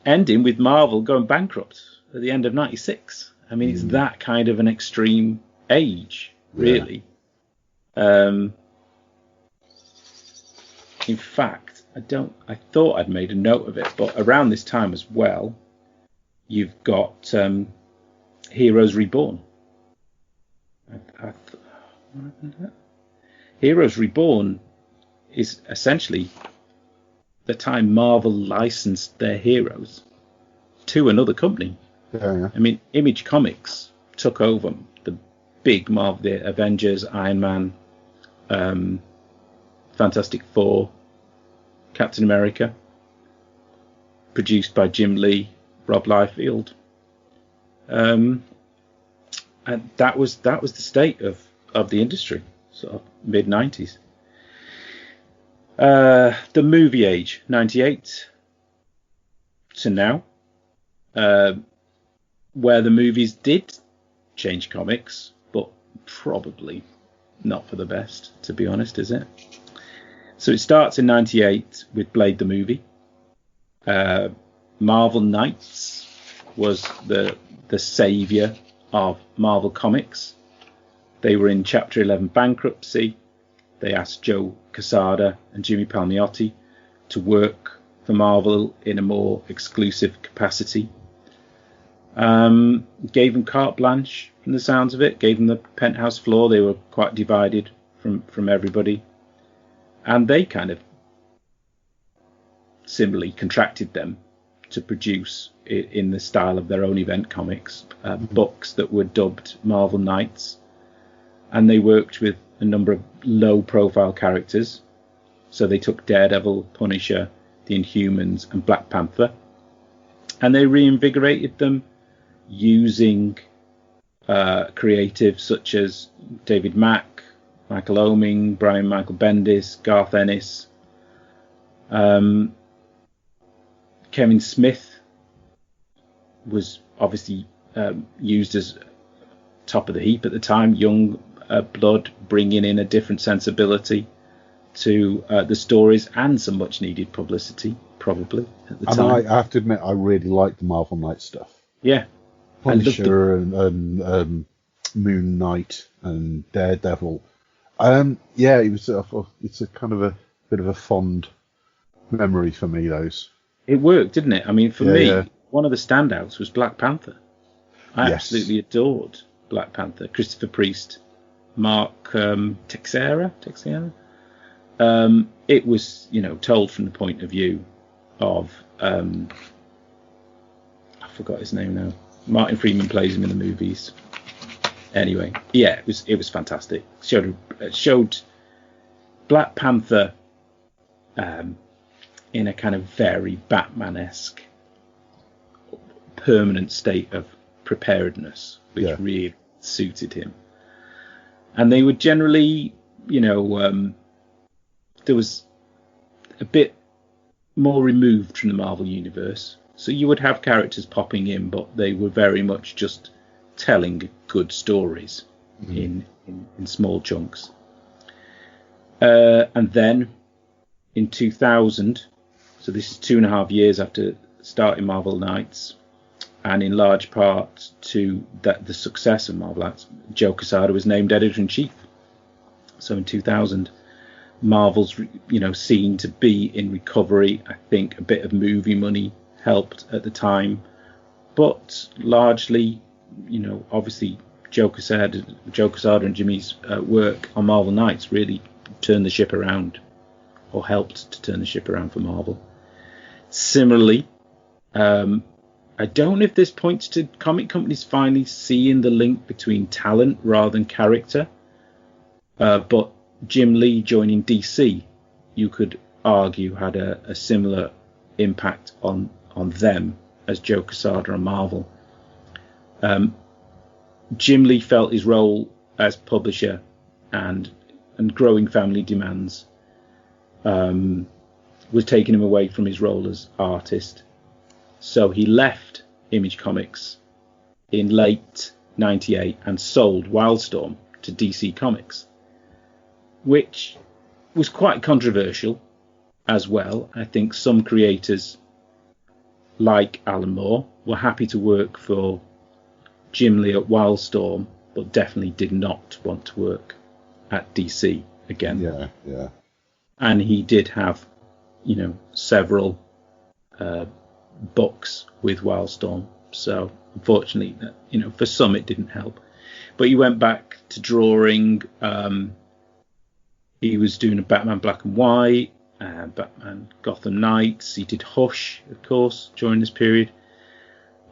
Speaker 3: Ending with Marvel going bankrupt at the end of 96. I mean, it's that kind of an extreme age, really. In fact, I thought I'd made a note of it, but around this time as well, you've got Heroes Reborn. Heroes Reborn is essentially the time Marvel licensed their heroes to another company.
Speaker 4: Yeah.
Speaker 3: I mean, Image Comics took over the big Marvel, the Avengers, Iron Man, Fantastic Four, Captain America, produced by Jim Lee, Rob Liefeld. And that was the state of the industry, sort of mid-90s. The movie age, 98 to now, where the movies did change comics, but probably not for the best, to be honest, is it? So it starts in 98 with Blade the movie. Marvel Knights was the savior of Marvel Comics. They were in Chapter 11 bankruptcy. They asked Joe Quesada and Jimmy Palmiotti to work for Marvel in a more exclusive capacity. Gave them carte blanche from the sounds of it, gave them the penthouse floor. They were quite divided from everybody. And they kind of similarly contracted them to produce in the style of their own event comics, books that were dubbed Marvel Knights. And they worked with a number of low-profile characters. So they took Daredevil, Punisher, the Inhumans, and Black Panther. And they reinvigorated them using creatives such as David Mack, Michael Oeming, Brian Michael Bendis, Garth Ennis. Kevin Smith was obviously used as top of the heap at the time. Young blood, bringing in a different sensibility to the stories and some much needed publicity, probably at the time.
Speaker 4: I have to admit, I really liked the Marvel Knight stuff.
Speaker 3: Yeah,
Speaker 4: Punisher and Moon Knight and Daredevil. Yeah, it's a kind of a bit of a fond memory for me. Those.
Speaker 3: It worked, didn't it? I mean, for me, one of the standouts was Black Panther. I absolutely adored Black Panther. Christopher Priest, Mark Texeira. It was, told from the point of view of I forgot his name now. Martin Freeman plays him in the movies. Anyway, yeah, it was fantastic. Showed Black Panther in a kind of very Batman-esque permanent state of preparedness, which really suited him. And they would generally, there was a bit more removed from the Marvel Universe. So you would have characters popping in, but they were very much just telling good stories in small chunks. And then in 2000, so this is 2.5 years after starting Marvel Knights, and in large part to the success of Marvel Knights, Joe Quesada was named editor-in-chief. So in 2000, Marvel's seen to be in recovery. I think a bit of movie money helped at the time, but largely, obviously Joe Quesada and Jimmy's work on Marvel Knights really turned the ship around or helped to turn the ship around for Marvel. Similarly, I don't know if this points to comic companies finally seeing the link between talent rather than character, but Jim Lee joining DC, you could argue, had a similar impact on them as Joe Quesada on Marvel. Jim Lee felt his role as publisher and growing family demands was taking him away from his role as artist. So he left Image Comics in late '98 and sold Wildstorm to DC Comics, which was quite controversial as well. I think some creators, like Alan Moore, were happy to work for Jim Lee at Wildstorm, but definitely did not want to work at DC again.
Speaker 4: Yeah.
Speaker 3: And he did have, several books with Wildstorm. So unfortunately, for some it didn't help. But he went back to drawing. He was doing a Batman Black and White, Batman Gotham Knights. He did Hush, of course, during this period.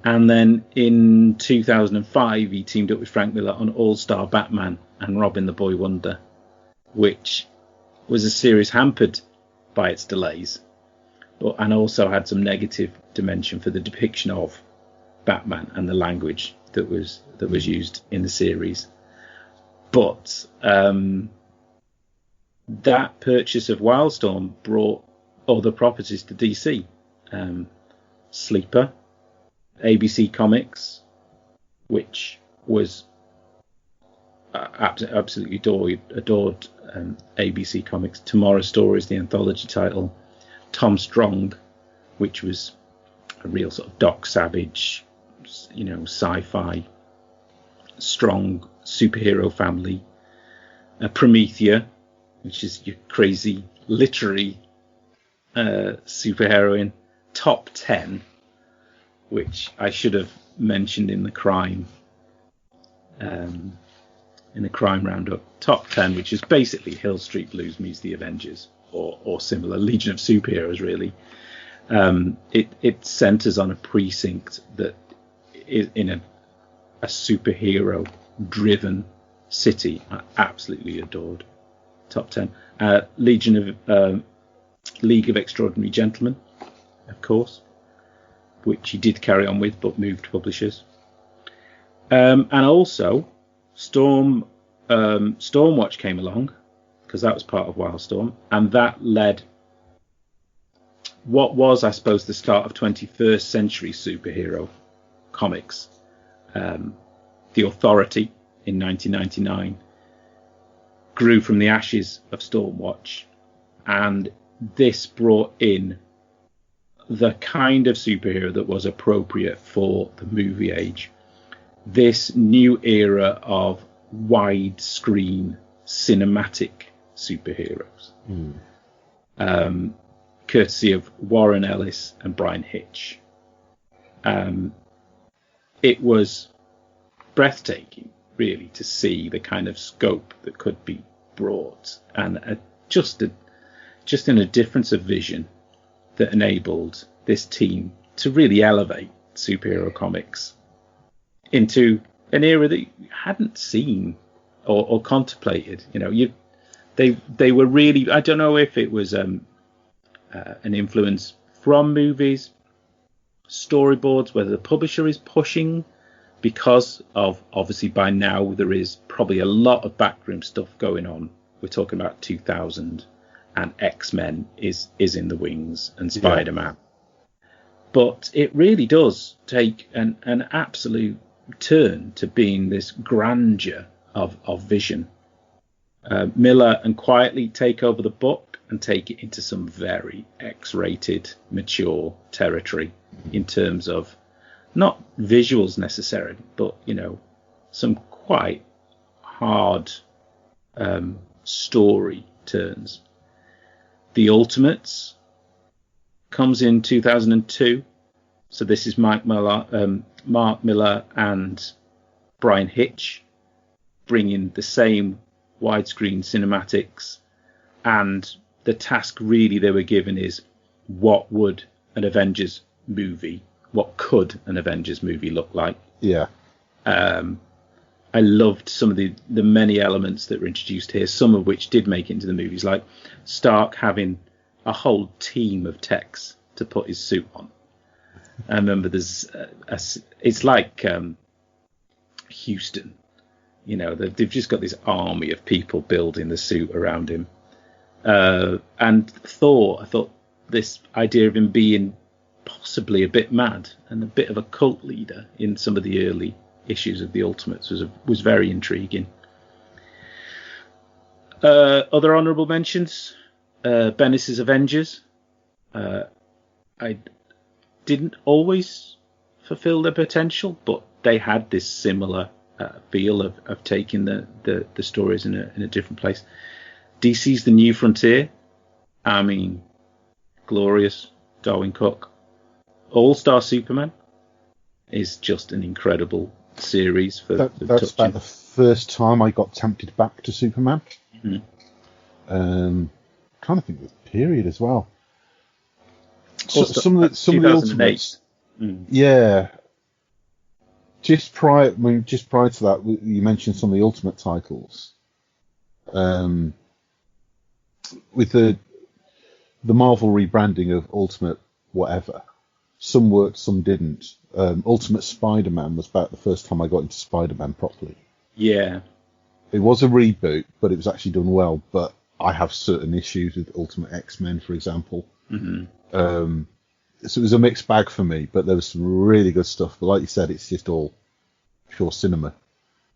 Speaker 3: And then in 2005, he teamed up with Frank Miller on All-Star Batman and Robin the Boy Wonder, which was a series hampered by its delays, and also had some negative dimension for the depiction of Batman and the language that was used in the series. But that purchase of Wildstorm brought other properties to DC. Sleeper, ABC Comics, which was absolutely adored ABC Comics. Tomorrow's Stories, the anthology title. Tom Strong, which was a real sort of Doc Savage, sci-fi, strong superhero family. Promethea, which is your crazy literary superheroine. Top 10, which I should have mentioned in the crime roundup. Top 10, which is basically Hill Street Blues meets the Avengers, or similar, Legion of Superheroes, really. It centers on a precinct that is in a superhero driven city. I absolutely adored. Top 10. League of Extraordinary Gentlemen, of course, which he did carry on with but moved publishers. And also Stormwatch came along, because that was part of Wildstorm, and that led what was, I suppose, the start of 21st century superhero comics. The Authority in 1999 grew from the ashes of Stormwatch, and this brought in the kind of superhero that was appropriate for the movie age. This new era of widescreen cinematic superheroes, courtesy of Warren Ellis and Brian Hitch. It was breathtaking, really, to see the kind of scope that could be brought, and just in a difference of vision that enabled this team to really elevate superhero comics into an era that you hadn't seen or contemplated. They were really, I don't know if it was an influence from movies, storyboards, whether the publisher is pushing, because of, obviously by now there is probably a lot of backroom stuff going on. We're talking about 2000, and X-Men is in the wings, and Spider-Man. But it really does take an absolute turn to being this grandeur of vision. Miller and quietly take over the book and take it into some very X-rated, mature territory in terms of not visuals necessarily, but some quite hard story turns. The Ultimates comes in 2002, so this is Mark Miller and Brian Hitch bringing the same widescreen cinematics and the task really they were given is what would an Avengers movie, what could an Avengers movie look like?
Speaker 4: Yeah.
Speaker 3: I loved some of the many elements that were introduced here, some of which did make it into the movies, like Stark having a whole team of techs to put his suit on. I remember it's like Houston, they've just got this army of people building the suit around him. And Thor, I thought this idea of him being possibly a bit mad and a bit of a cult leader in some of the early issues of the Ultimates was very intriguing. Other honourable mentions, Bendis' Avengers. I didn't always fulfill their potential, but they had this similar feel of taking the stories in a different place. DC's The New Frontier, I mean, glorious. Darwin Cook. All-Star Superman is just an incredible series for
Speaker 4: that's about the first time I got tempted back to Superman.
Speaker 3: Mm-hmm.
Speaker 4: Kind of think of the period as well. Some of the Ultimates, yeah. Just prior to that, you mentioned some of the Ultimate titles. With the Marvel rebranding of Ultimate whatever, some worked, some didn't. Ultimate Spider-Man was about the first time I got into Spider-Man properly.
Speaker 3: Yeah.
Speaker 4: It was a reboot, but it was actually done well. But I have certain issues with Ultimate X-Men, for example.
Speaker 3: Mm-hmm.
Speaker 4: So it was a mixed bag for me, but there was some really good stuff. But like you said, it's just all pure cinema.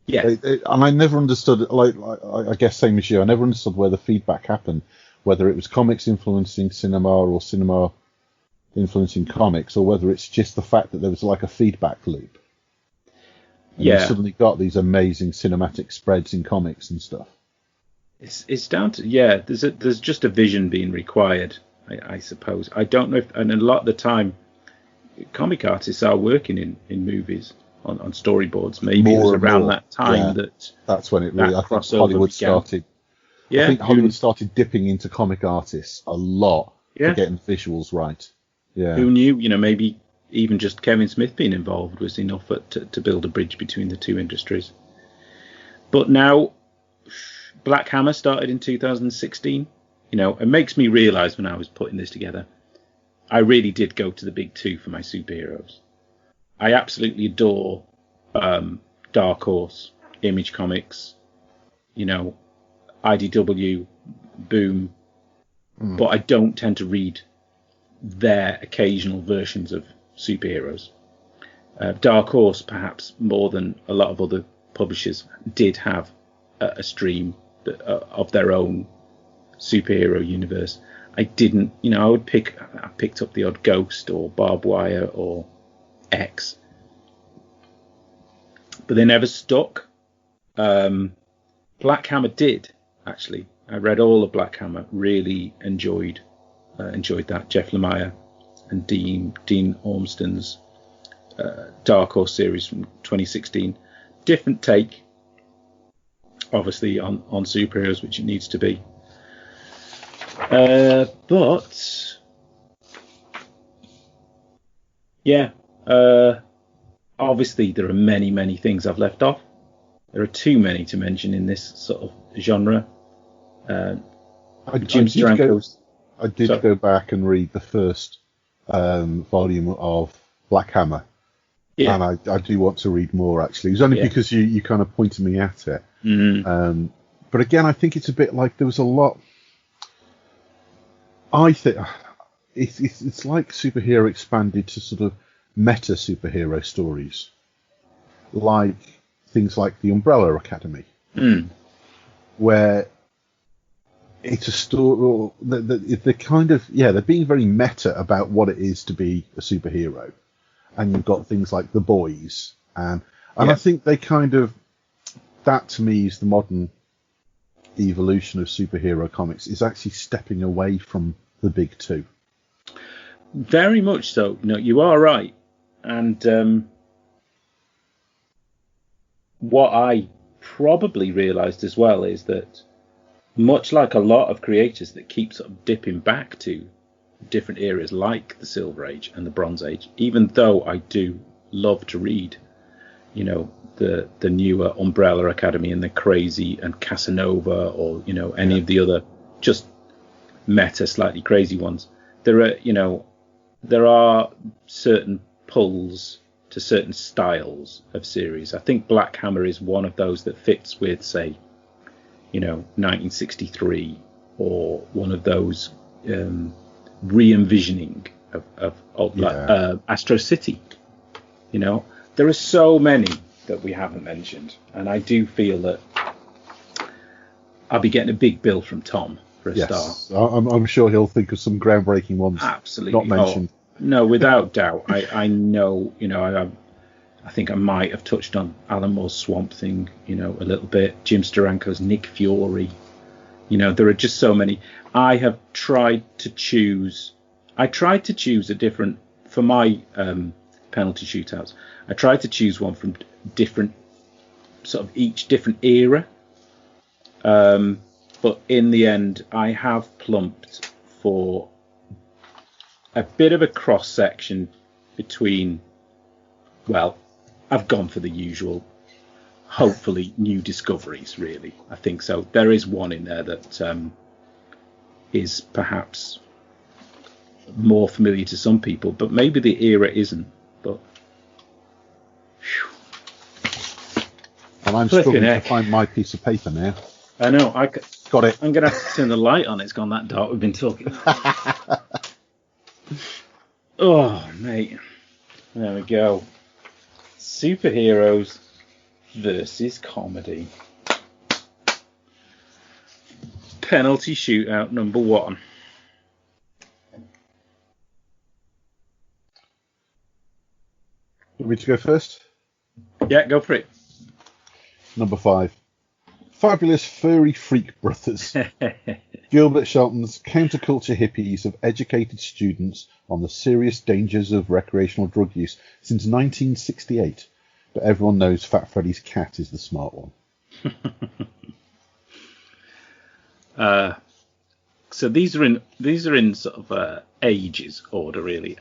Speaker 3: Yeah.
Speaker 4: And I never understood, I guess same as you, I never understood where the feedback happened, whether it was comics influencing cinema or cinema influencing comics, or whether it's just the fact that there was like a feedback loop. And you suddenly got these amazing cinematic spreads in comics and stuff.
Speaker 3: It's down to, there's just a vision being required, I suppose. I don't know if, and a lot of the time, comic artists are working in movies on storyboards. Maybe it was around that time
Speaker 4: that's when it really, I think Hollywood started.
Speaker 3: Yeah,
Speaker 4: I think Hollywood started dipping into comic artists a lot for getting visuals right. Yeah.
Speaker 3: Who knew? Maybe even just Kevin Smith being involved was enough to build a bridge between the two industries. But now, Black Hammer started in 2016. It makes me realise when I was putting this together, I really did go to the big two for my superheroes. I absolutely adore Dark Horse, Image Comics, IDW, Boom, but I don't tend to read their occasional versions of superheroes. Dark Horse, perhaps more than a lot of other publishers, did have a stream of their own superhero universe. I didn't, I picked up the odd Ghost or Barbed Wire or X, but they never stuck. Black Hammer did, actually. I read all of Black Hammer, really enjoyed that. Jeff Lemire and Dean Ormston's Dark Horse series from 2016. Different take, obviously, on superheroes, which it needs to be. But obviously there are many, many things I've left off. There are too many to mention in this sort of genre.
Speaker 4: I did go back and read the first volume of Black Hammer, and I do want to read more, actually. It was only because you kind of pointed me at it.
Speaker 3: Mm-hmm.
Speaker 4: But again, I think it's a bit like there was a lot. I think it's like superhero expanded to sort of meta superhero stories, like things like the Umbrella Academy, where it's a story. They're kind of they're being very meta about what it is to be a superhero, and you've got things like The Boys, and I think they kind of, that to me is the modern evolution of superhero comics, is actually stepping away from the big two.
Speaker 3: Very much so. You are right. And what I probably realised as well is that much like a lot of creators that keep sort of dipping back to different eras like the Silver Age and the Bronze Age, even though I do love to read, the newer Umbrella Academy and the Crazy and Casanova, or any of the other just meta slightly crazy ones. There are certain pulls to certain styles of series. I think Black Hammer is one of those that fits with, say, 1963, or one of those re-envisioning of Astro City. There are so many that we haven't mentioned, and I do feel that I'll be getting a big bill from Tom for a start.
Speaker 4: I'm sure he'll think of some groundbreaking ones.
Speaker 3: Absolutely
Speaker 4: not mentioned.
Speaker 3: No, without doubt. I know. I think I might have touched on Alan Moore's Swamp Thing, a little bit. Jim Steranko's Nick Fury. There are just so many. I tried to choose a different, for my penalty shootouts, I tried to choose one from different, sort of each different era. But in the end, I have plumped for a bit of a cross section between, well, I've gone for the usual, hopefully new discoveries, really. I think so. There is one in there that is perhaps more familiar to some people, but maybe the era isn't. But
Speaker 4: and I'm struggling to find my piece of paper now.
Speaker 3: I know.
Speaker 4: Got it.
Speaker 3: I'm going to have to turn the light on. It's gone that dark. We've been talking. Oh, mate. There we go. Superheroes versus comedy. Penalty shootout number 1.
Speaker 4: Want me to go first?
Speaker 3: Yeah, go for it.
Speaker 4: Number 5. Fabulous Furry Freak Brothers. Gilbert Shelton's counterculture hippies have educated students on the serious dangers of recreational drug use since 1968. But everyone knows Fat Freddy's cat is the smart one.
Speaker 3: So these are in sort of ages order, really.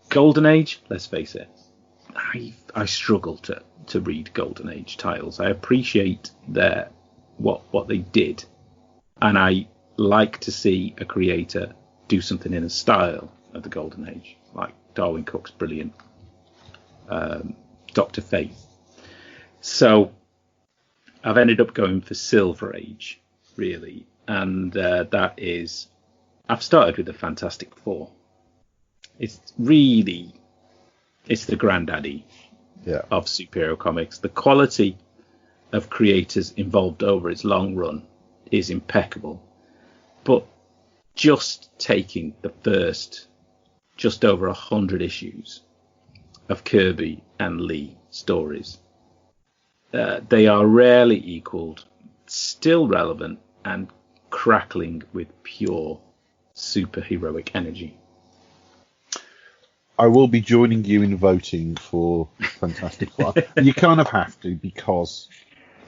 Speaker 3: Golden Age, let's face it. I struggle to read Golden Age titles. I appreciate what they did, and I like to see a creator do something in a style of the Golden Age, like Darwin Cook's brilliant Dr. Faith. So I've ended up going for Silver Age, really, and that is, I've started with the Fantastic Four. It's the granddaddy of superhero comics. The quality of creators involved over its long run is impeccable. But just taking the first just over 100 issues of Kirby and Lee stories, they are rarely equaled, still relevant, and crackling with pure superheroic energy.
Speaker 4: I will be joining you in voting for Fantastic Four. You kind of have to because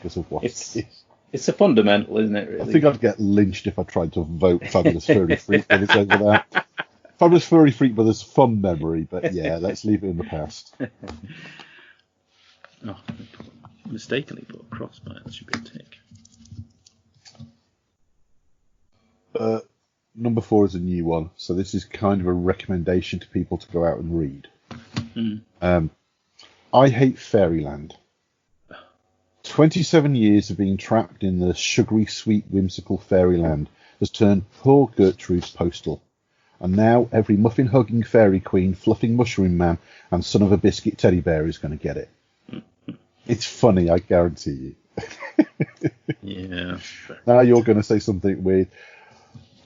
Speaker 4: of what it is.
Speaker 3: It's a fundamental, isn't it, really?
Speaker 4: I think I'd get lynched if I tried to vote Fabulous Furry Freak Brothers over that. Fabulous Furry Freak Brothers, fun memory, but yeah, let's leave it in the past.
Speaker 3: Oh, I mistakenly put a cross by it. That should be a tick.
Speaker 4: Number 4 is a new one, so this is kind of a recommendation to people to go out and read. I Hate Fairyland. 27 years of being trapped in the sugary, sweet, whimsical fairyland has turned poor Gertrude postal. And now every muffin-hugging fairy queen, fluffing mushroom man, and son of a biscuit teddy bear is going to get it. It's funny, I guarantee you.
Speaker 3: Yeah.
Speaker 4: Now you're going to say something weird.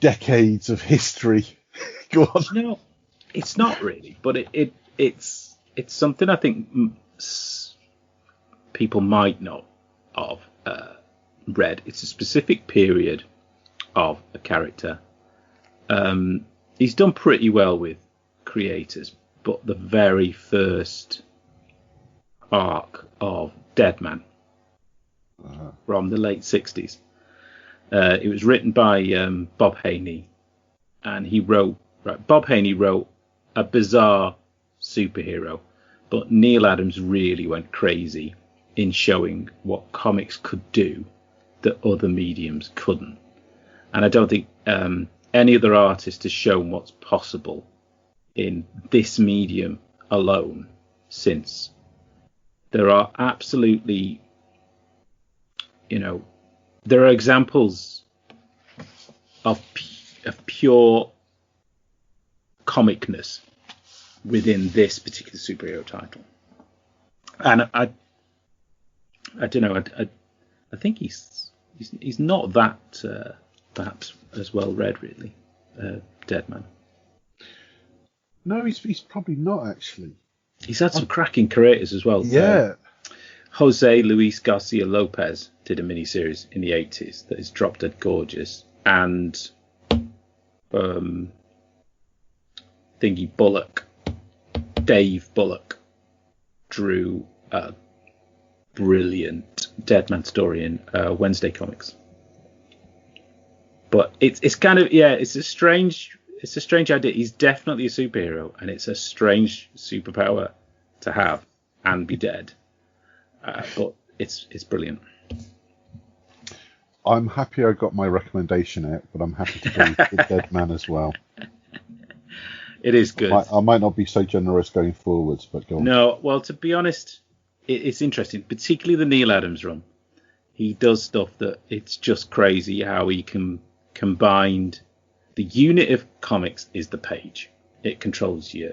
Speaker 4: Decades of history. Go on.
Speaker 3: No, it's not really, but it's something I think people might not have read. It's a specific period of a character. He's done pretty well with creators, but the very first arc of Deadman from the late 60s, It was written by Bob Haney, and he wrote. Right, Bob Haney wrote a bizarre superhero, but Neil Adams really went crazy in showing what comics could do that other mediums couldn't. And I don't think any other artist has shown what's possible in this medium alone since. There are absolutely, there are examples of pure comicness within this particular superhero title. And I don't know, I think he's not that perhaps as well read, really, Deadman.
Speaker 4: No, he's probably not, actually.
Speaker 3: He's had some cracking creators as well.
Speaker 4: Yeah.
Speaker 3: Jose Luis Garcia Lopez did a miniseries in the 80s that is drop dead gorgeous, and Dave Bullock drew a brilliant Deadman story in Wednesday Comics. But it's kind of, it's a strange idea. He's definitely a superhero, and it's a strange superpower to have and be dead. But it's brilliant.
Speaker 4: I'm happy I got my recommendation out, but I'm happy to go with the Deadman as well.
Speaker 3: It is good.
Speaker 4: I might not be so generous going forwards, but go on.
Speaker 3: No, well, to be honest, it's interesting, particularly the Neil Adams run. He does stuff that it's just crazy how he can combine. The unit of comics is the page. It controls your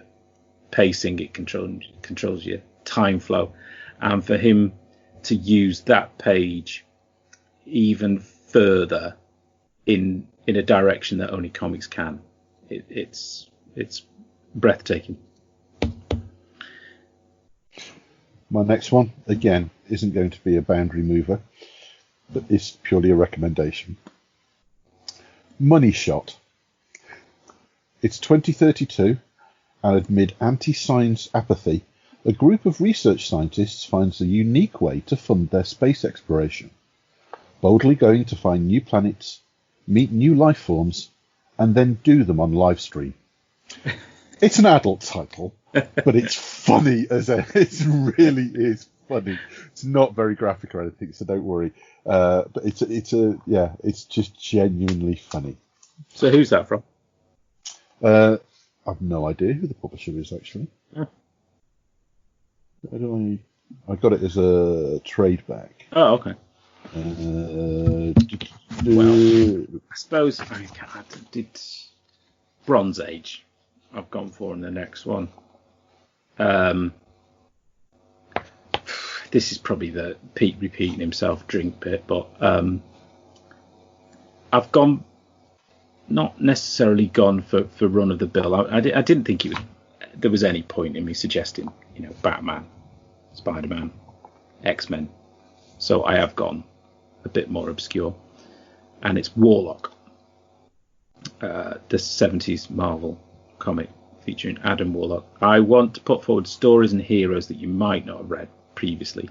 Speaker 3: pacing. It controls your time flow. And for him to use that page even further in a direction that only comics can, it's breathtaking.
Speaker 4: My next one, again, isn't going to be a boundary mover, but it's purely a recommendation. Money Shot. It's 2032, and amid anti-science apathy, a group of research scientists finds a unique way to fund their space exploration, boldly going to find new planets, meet new life forms, and then do them on live stream. It's an adult title, but it's funny it really is funny. It's not very graphic or anything, so don't worry. But it's just genuinely funny.
Speaker 3: So who's that from?
Speaker 4: I've no idea who the publisher is, actually.
Speaker 3: Oh.
Speaker 4: I got it as a trade back.
Speaker 3: Oh, okay. Well, I suppose I did Bronze Age. I've gone for in the next one. This is probably the Pete repeating himself drink bit, but I've not necessarily gone for run of the bill. I didn't think there was any point in me suggesting, Batman, Spider-Man, X-Men. So I have gone a bit more obscure, and it's Warlock, the 70s Marvel comic featuring Adam Warlock. I want to put forward stories and heroes that you might not have read previously,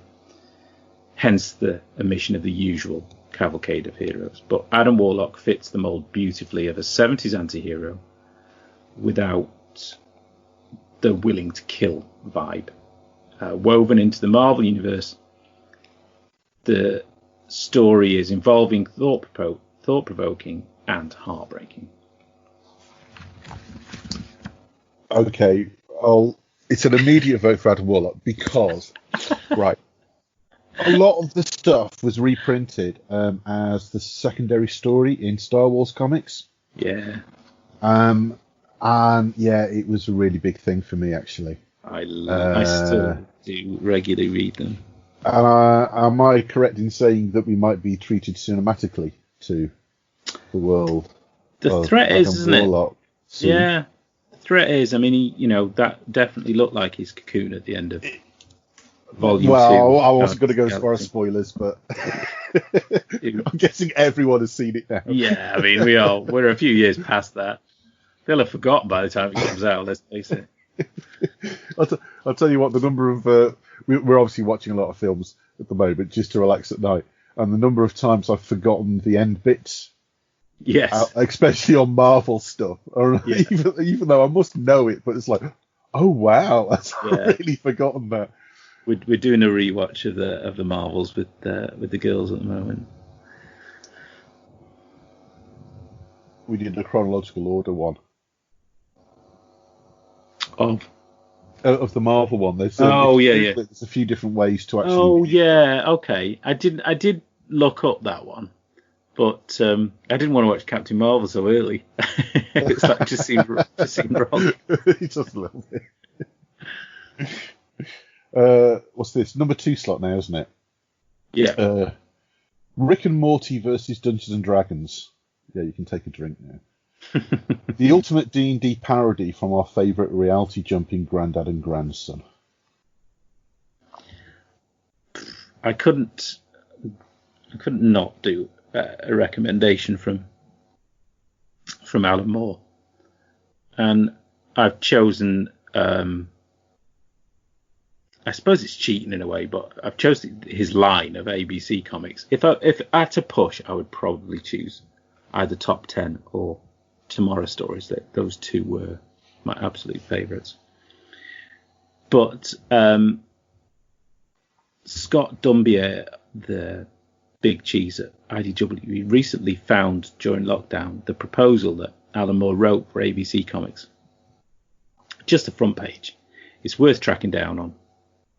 Speaker 3: hence the omission of the usual cavalcade of heroes. But Adam Warlock fits the mold beautifully of a 70s anti-hero without the willing to kill vibe. Woven into the Marvel universe, the story is involving, thought-provoking, and heartbreaking.
Speaker 4: Okay, it's an immediate vote for Adam Warlock because, right, a lot of the stuff was reprinted as the secondary story in Star Wars comics.
Speaker 3: Yeah.
Speaker 4: And yeah, it was a really big thing for me, actually.
Speaker 3: I still do regularly read them.
Speaker 4: And am I correct in saying that we might be treated cinematically to the world?
Speaker 3: The threat is, isn't
Speaker 4: Warlock
Speaker 3: it?
Speaker 4: soon?
Speaker 3: Yeah. The threat is, I mean, that definitely looked like his cocoon at the end of Volume 2.
Speaker 4: Well, I wasn't going to go as far as spoilers, but I'm guessing everyone has seen it now.
Speaker 3: Yeah, I mean, we're a few years past that. They'll have forgotten by the time it comes out, let's face it.
Speaker 4: I'll tell you what, the number of... we're obviously watching a lot of films at the moment just to relax at night. and the number of times I've forgotten the end bits.
Speaker 3: Yes.
Speaker 4: Especially on Marvel stuff. Or
Speaker 3: Yeah.
Speaker 4: even though I must know it, but it's like, oh wow, I've really forgotten that.
Speaker 3: We're doing a rewatch of the Marvels with the girls at the moment.
Speaker 4: We did the chronological order one. Of the Marvel one. There's a few different ways to actually.
Speaker 3: Oh yeah, okay. I did look up that one, but I didn't want to watch Captain Marvel so early. It's like just seemed wrong.
Speaker 4: Just a little bit. What's this? Number 2 slot now, isn't it?
Speaker 3: Yeah.
Speaker 4: Rick and Morty versus Dungeons and Dragons. Yeah, you can take a drink now. The ultimate D&D parody from our favourite reality jumping granddad and grandson.
Speaker 3: I couldn't not do a recommendation from Alan Moore, and I've chosen. I suppose it's cheating in a way, but I've chosen his line of ABC comics. If I had to push, I would probably choose either Top 10 or Tomorrow Stories. Those two were my absolute favourites. But Scott Dumbier, the big cheese at IDW, recently found during lockdown the proposal that Alan Moore wrote for ABC Comics. Just the front page. It's worth tracking down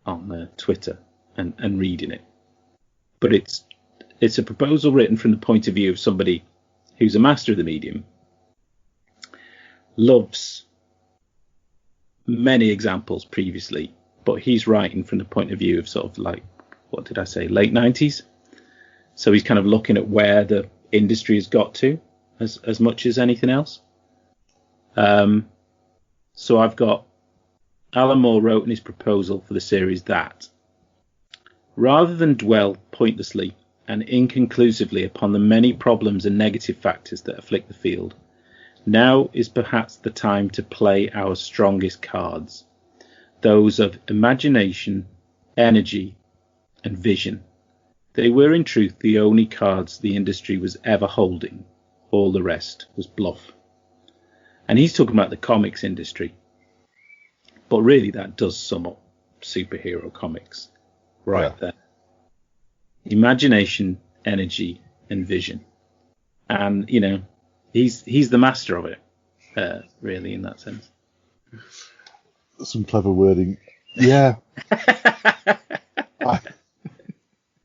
Speaker 3: on Twitter and reading it. But it's a proposal written from the point of view of somebody who's a master of the medium, loves many examples previously, but he's writing from the point of view of sort of like, what did I say, late 90s. So he's kind of looking at where the industry has got to as much as anything else. So I've got Alan Moore wrote in his proposal for the series that, rather than dwell pointlessly and inconclusively upon the many problems and negative factors that afflict the field, now is perhaps the time to play our strongest cards, those of imagination, energy, and vision. They were in truth the only cards the industry was ever holding. All the rest was bluff. And he's talking about the comics industry. But really that does sum up superhero comics right there. Imagination, energy, and vision. And, you know, he's the master of it, really, in that sense.
Speaker 4: Some clever wording. Yeah.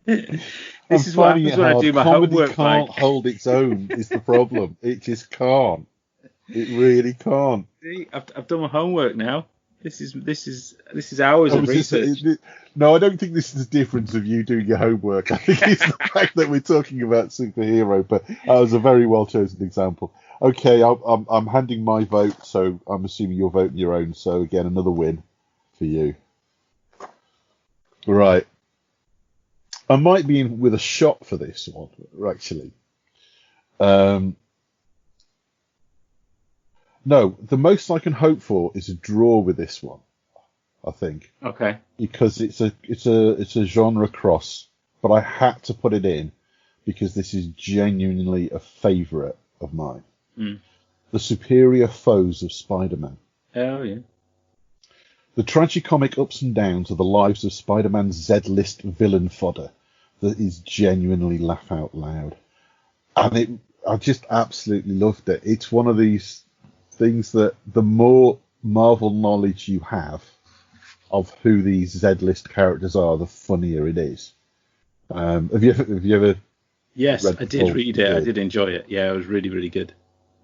Speaker 3: This is what happens when I do my homework.
Speaker 4: Can't hold its own is the problem. It just can't. It really can't.
Speaker 3: See, I've done my homework now. This is hours of research.
Speaker 4: No, I don't think this is the difference of you doing your homework. I think it's the fact that we're talking about superhero. But that was a very well chosen example. Okay, I'm handing my vote, so I'm assuming you're voting your own. So again, another win for you. Right. I might be in with a shot for this one, actually. No, the most I can hope for is a draw with this one, I think.
Speaker 3: Okay. Because
Speaker 4: it's a genre cross, but I had to put it in because this is genuinely a favourite of mine.
Speaker 3: Mm.
Speaker 4: The Superior Foes of Spider-Man.
Speaker 3: Oh, yeah.
Speaker 4: The tragicomic ups and downs of the lives of Spider-Man's Z-list villain fodder that is genuinely laugh out loud. And I just absolutely loved it. It's one of these things that the more Marvel knowledge you have of who these Z-list characters are, the funnier it is. Have you ever?
Speaker 3: Yes, I did read it. I did enjoy it. Yeah, it was really, really good.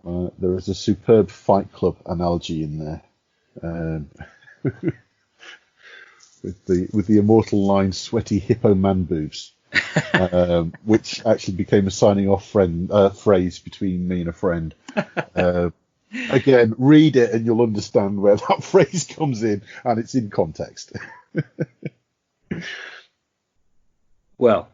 Speaker 4: There is a superb Fight Club analogy in there, with the immortal line "sweaty hippo man boobs," which actually became a signing off phrase between me and a friend. Again, read it and you'll understand where that phrase comes in, and it's in context.
Speaker 3: Well,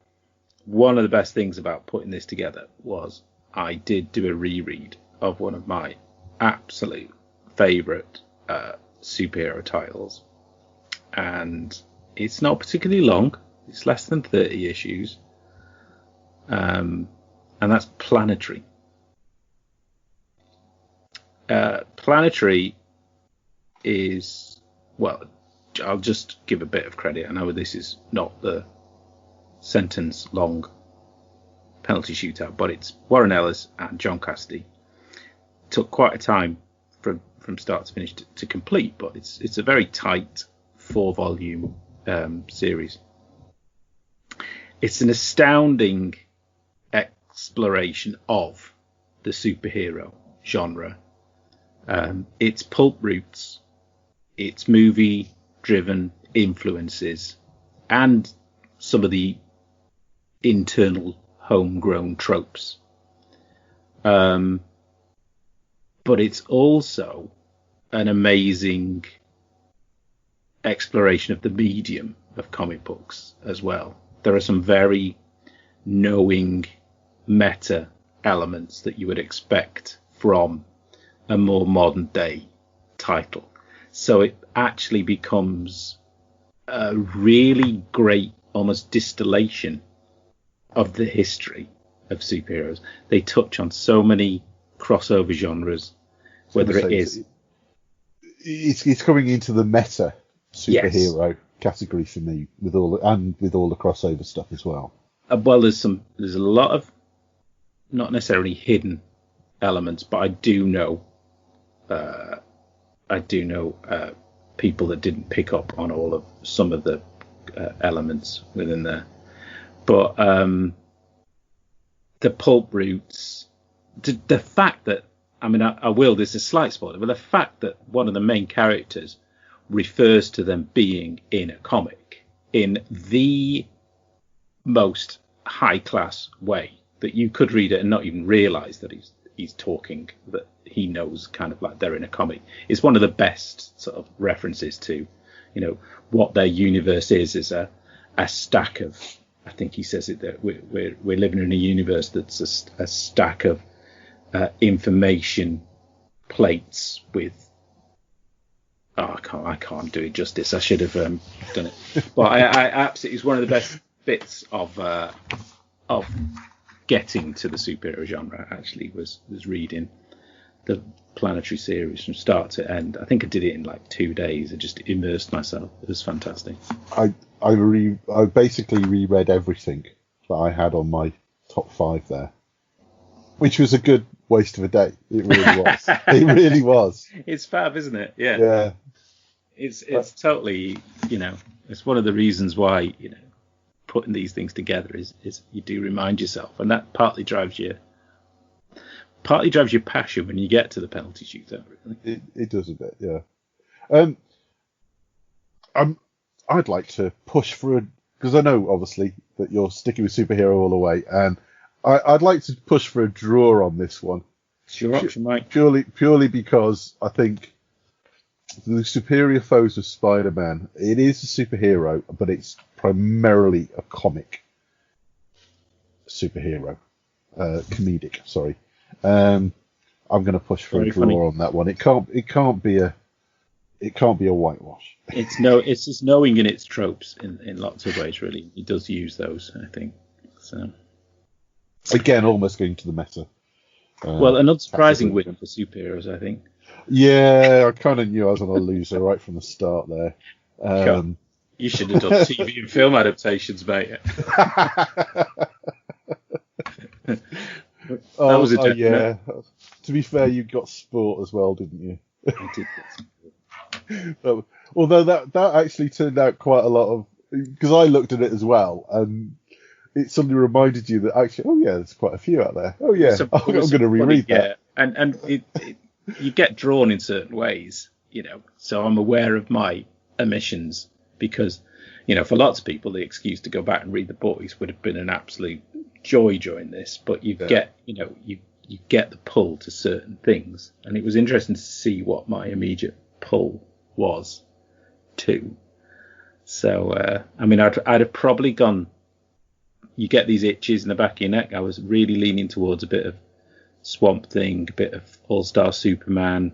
Speaker 3: one of the best things about putting this together was I did do a reread of one of my absolute favourite superhero titles. And it's not particularly long. It's less than 30 issues. and that's Planetary. Planetary is, well, I'll just give a bit of credit. I know this is not the sentence-long penalty shootout, but it's Warren Ellis and John Cassidy. Took quite a time from start to finish to complete, but it's a very tight 4-volume series. It's an astounding exploration of the superhero genre, its pulp roots, its movie-driven influences, and some of the internal homegrown tropes. But it's also an amazing exploration of the medium of comic books as well. There are some very knowing meta elements that you would expect from a more modern day title. So it actually becomes a really great, almost distillation of the history of superheroes. They touch on so many crossover genres, whether it is...
Speaker 4: It's coming into the meta superhero category for me, with all the crossover stuff as well.
Speaker 3: Well, there's a lot of not necessarily hidden elements, but I do know people that didn't pick up on all of some of the elements within there. But the pulp roots, the fact that, I will, there's a slight spoiler, but the fact that one of the main characters refers to them being in a comic in the most high class way that you could read it and not even realize that he's talking, that he knows kind of like they're in a comic. It's one of the best sort of references to, what their universe is a stack of, I think he says it, that we're living in a universe that's a stack of information plates with, I can't do it justice. I should have done it. But I absolutely, it's one of the best bits of getting to the superhero genre. Actually, was reading the Planetary series from start to end. I think I did it in like 2 days. I just immersed myself. It was fantastic.
Speaker 4: I basically reread everything that I had on my top 5 there, which was a good waste of a day. It really was. It really was.
Speaker 3: It's fab, isn't it? Yeah.
Speaker 4: Yeah.
Speaker 3: It's totally, it's one of the reasons why, putting these things together is you do remind yourself, and that partly drives your passion when you get to the penalty shootout. Really.
Speaker 4: It does a bit, yeah. I'd like to push for because I know obviously that you're sticking with superhero all the way, and I'd like to push for a draw on this one.
Speaker 3: It's your option, Mike.
Speaker 4: Purely because I think the superior foes of Spider-Man, it is a superhero, but it's primarily a comic superhero, comedic. Sorry, I'm going to push for a draw on that one. It can't be a whitewash.
Speaker 3: It's just knowing in its tropes in lots of ways. Really, it does use those, I think. So
Speaker 4: again, almost going to the meta.
Speaker 3: Well, an unsurprising win for superheroes, I think.
Speaker 4: Yeah, I kind of knew I was on a loser right from the start there.
Speaker 3: You should have done TV and film adaptations, mate. That was a
Speaker 4: yeah. To be fair, you got sport as well, didn't you?
Speaker 3: I did get sport.
Speaker 4: Although that actually turned out quite a lot of, because I looked at it as well, and it suddenly reminded you that actually, there's quite a few out there. Oh yeah, I'm going to reread that.
Speaker 3: And you get drawn in certain ways, So I'm aware of my omissions because, for lots of people, the excuse to go back and read the boys would have been an absolute joy during this. But you get, you get the pull to certain things, and it was interesting to see what my immediate pull was too. So I'd have probably gone. You get these itches in the back of your neck. I was really leaning towards a bit of Swamp Thing, a bit of All-Star Superman,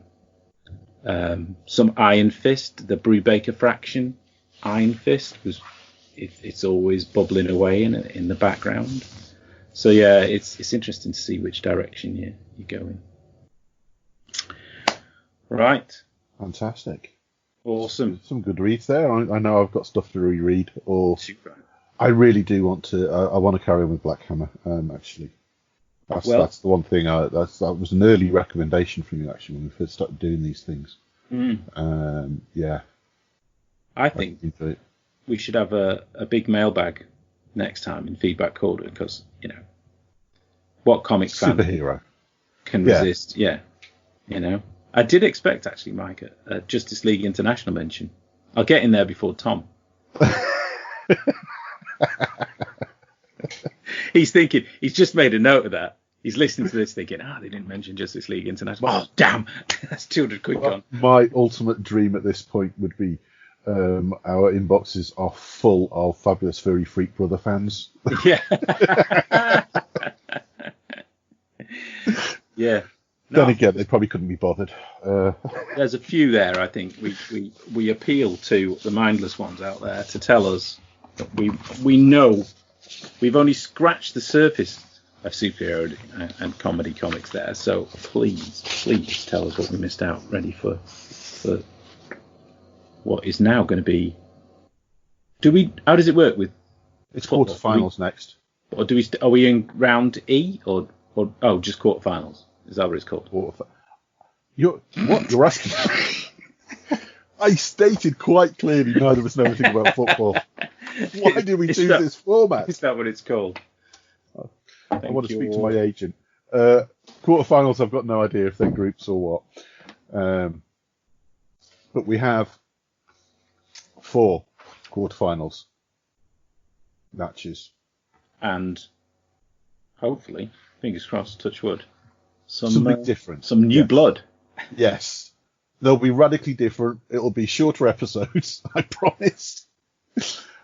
Speaker 3: some Iron Fist, the Brubaker Fraction. Iron Fist it's always bubbling away in the background. So yeah, it's interesting to see which direction you go in. Right.
Speaker 4: Fantastic.
Speaker 3: Awesome.
Speaker 4: Some good reads there. I know I've got stuff to reread, or
Speaker 3: Super.
Speaker 4: I really do want to. I want to carry on with Black Hammer. Actually, that's the one thing. That was an early recommendation from you actually when we first started doing these things. Yeah.
Speaker 3: I think we should have a big mailbag next time in Feedback Corner, because what comic fan
Speaker 4: superhero
Speaker 3: can resist? Yeah, I did expect actually, Mike, a Justice League International mention. I'll get in there before Tom. He's thinking, he's just made a note of that. He's listening to this thinking, they didn't mention Justice League International. Oh, damn, that's 200 quid gone.
Speaker 4: My ultimate dream at this point would be our inboxes are full of Fabulous Furry Freak Brother fans.
Speaker 3: Yeah. Yeah. No.
Speaker 4: Then again, they probably couldn't be bothered.
Speaker 3: There's a few there, I think. We appeal to the mindless ones out there to tell us that we know we've only scratched the surface of superhero and comedy comics there. So please tell us what we missed out. Ready for what is now going to be? How does it work with?
Speaker 4: It's quarterfinals next.
Speaker 3: Or are we in round E or just quarterfinals? Is that what it's called?
Speaker 4: You're asking? I stated quite clearly neither of us know anything about football. Why did we choose this format?
Speaker 3: Is that what it's called?
Speaker 4: I want to speak to my agent. Quarterfinals, I've got no idea if they're groups or what. But we have 4 quarterfinals matches.
Speaker 3: And hopefully, fingers crossed, touch wood,
Speaker 4: some big difference.
Speaker 3: Some new blood.
Speaker 4: Yes. They'll be radically different. It'll be shorter episodes, I promise.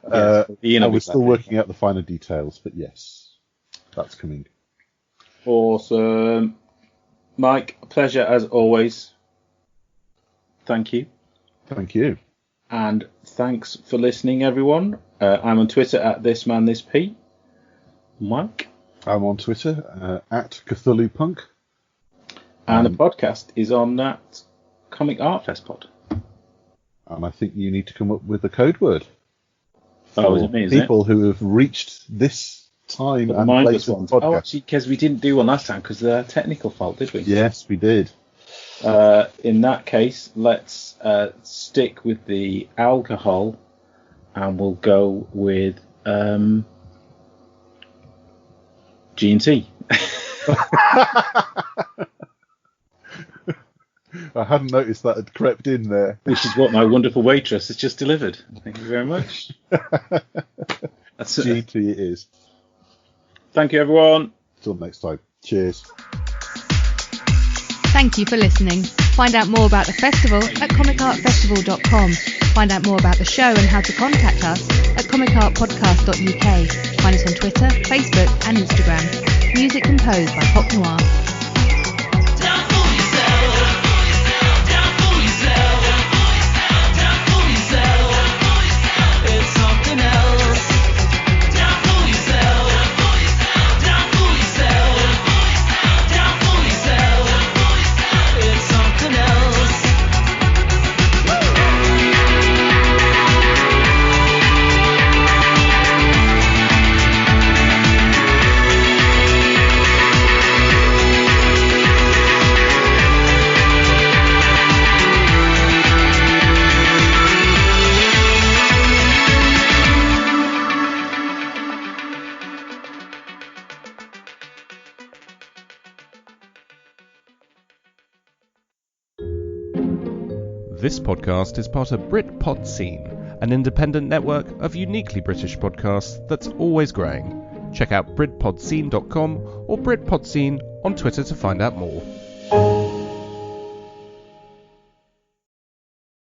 Speaker 4: We're still working out the finer details, but yes, that's coming.
Speaker 3: Awesome. Mike, a pleasure as always. Thank you.
Speaker 4: Thank you.
Speaker 3: And thanks for listening, everyone. I'm on Twitter at ThisManThisP. Mike?
Speaker 4: I'm on Twitter at CthulhuPunk.
Speaker 3: And the podcast is on that Comic Art Fest pod.
Speaker 4: And I think you need to come up with a code word.
Speaker 3: Is it me?
Speaker 4: People who have reached this time and place of the podcast.
Speaker 3: Oh, actually, because we didn't do one last time because of their technical fault, did we?
Speaker 4: Yes, we did.
Speaker 3: In that case, let's stick with the alcohol, and we'll go with G&T.
Speaker 4: I hadn't noticed that had crept in there.
Speaker 3: Which is what my wonderful waitress has just delivered. Thank you very much. That's
Speaker 4: G&T it is.
Speaker 3: Thank you, everyone.
Speaker 4: Till next time. Cheers.
Speaker 2: Thank you for listening. Find out more about the festival at comicartfestival.com. Find out more about the show and how to contact us at comicartpodcast.uk. Find us on Twitter, Facebook and Instagram. Music composed by Pop Noir.
Speaker 5: This podcast is part of Britpod Scene, an independent network of uniquely British podcasts that's always growing. Check out BritpodScene.com or Britpod Scene on Twitter to find out more.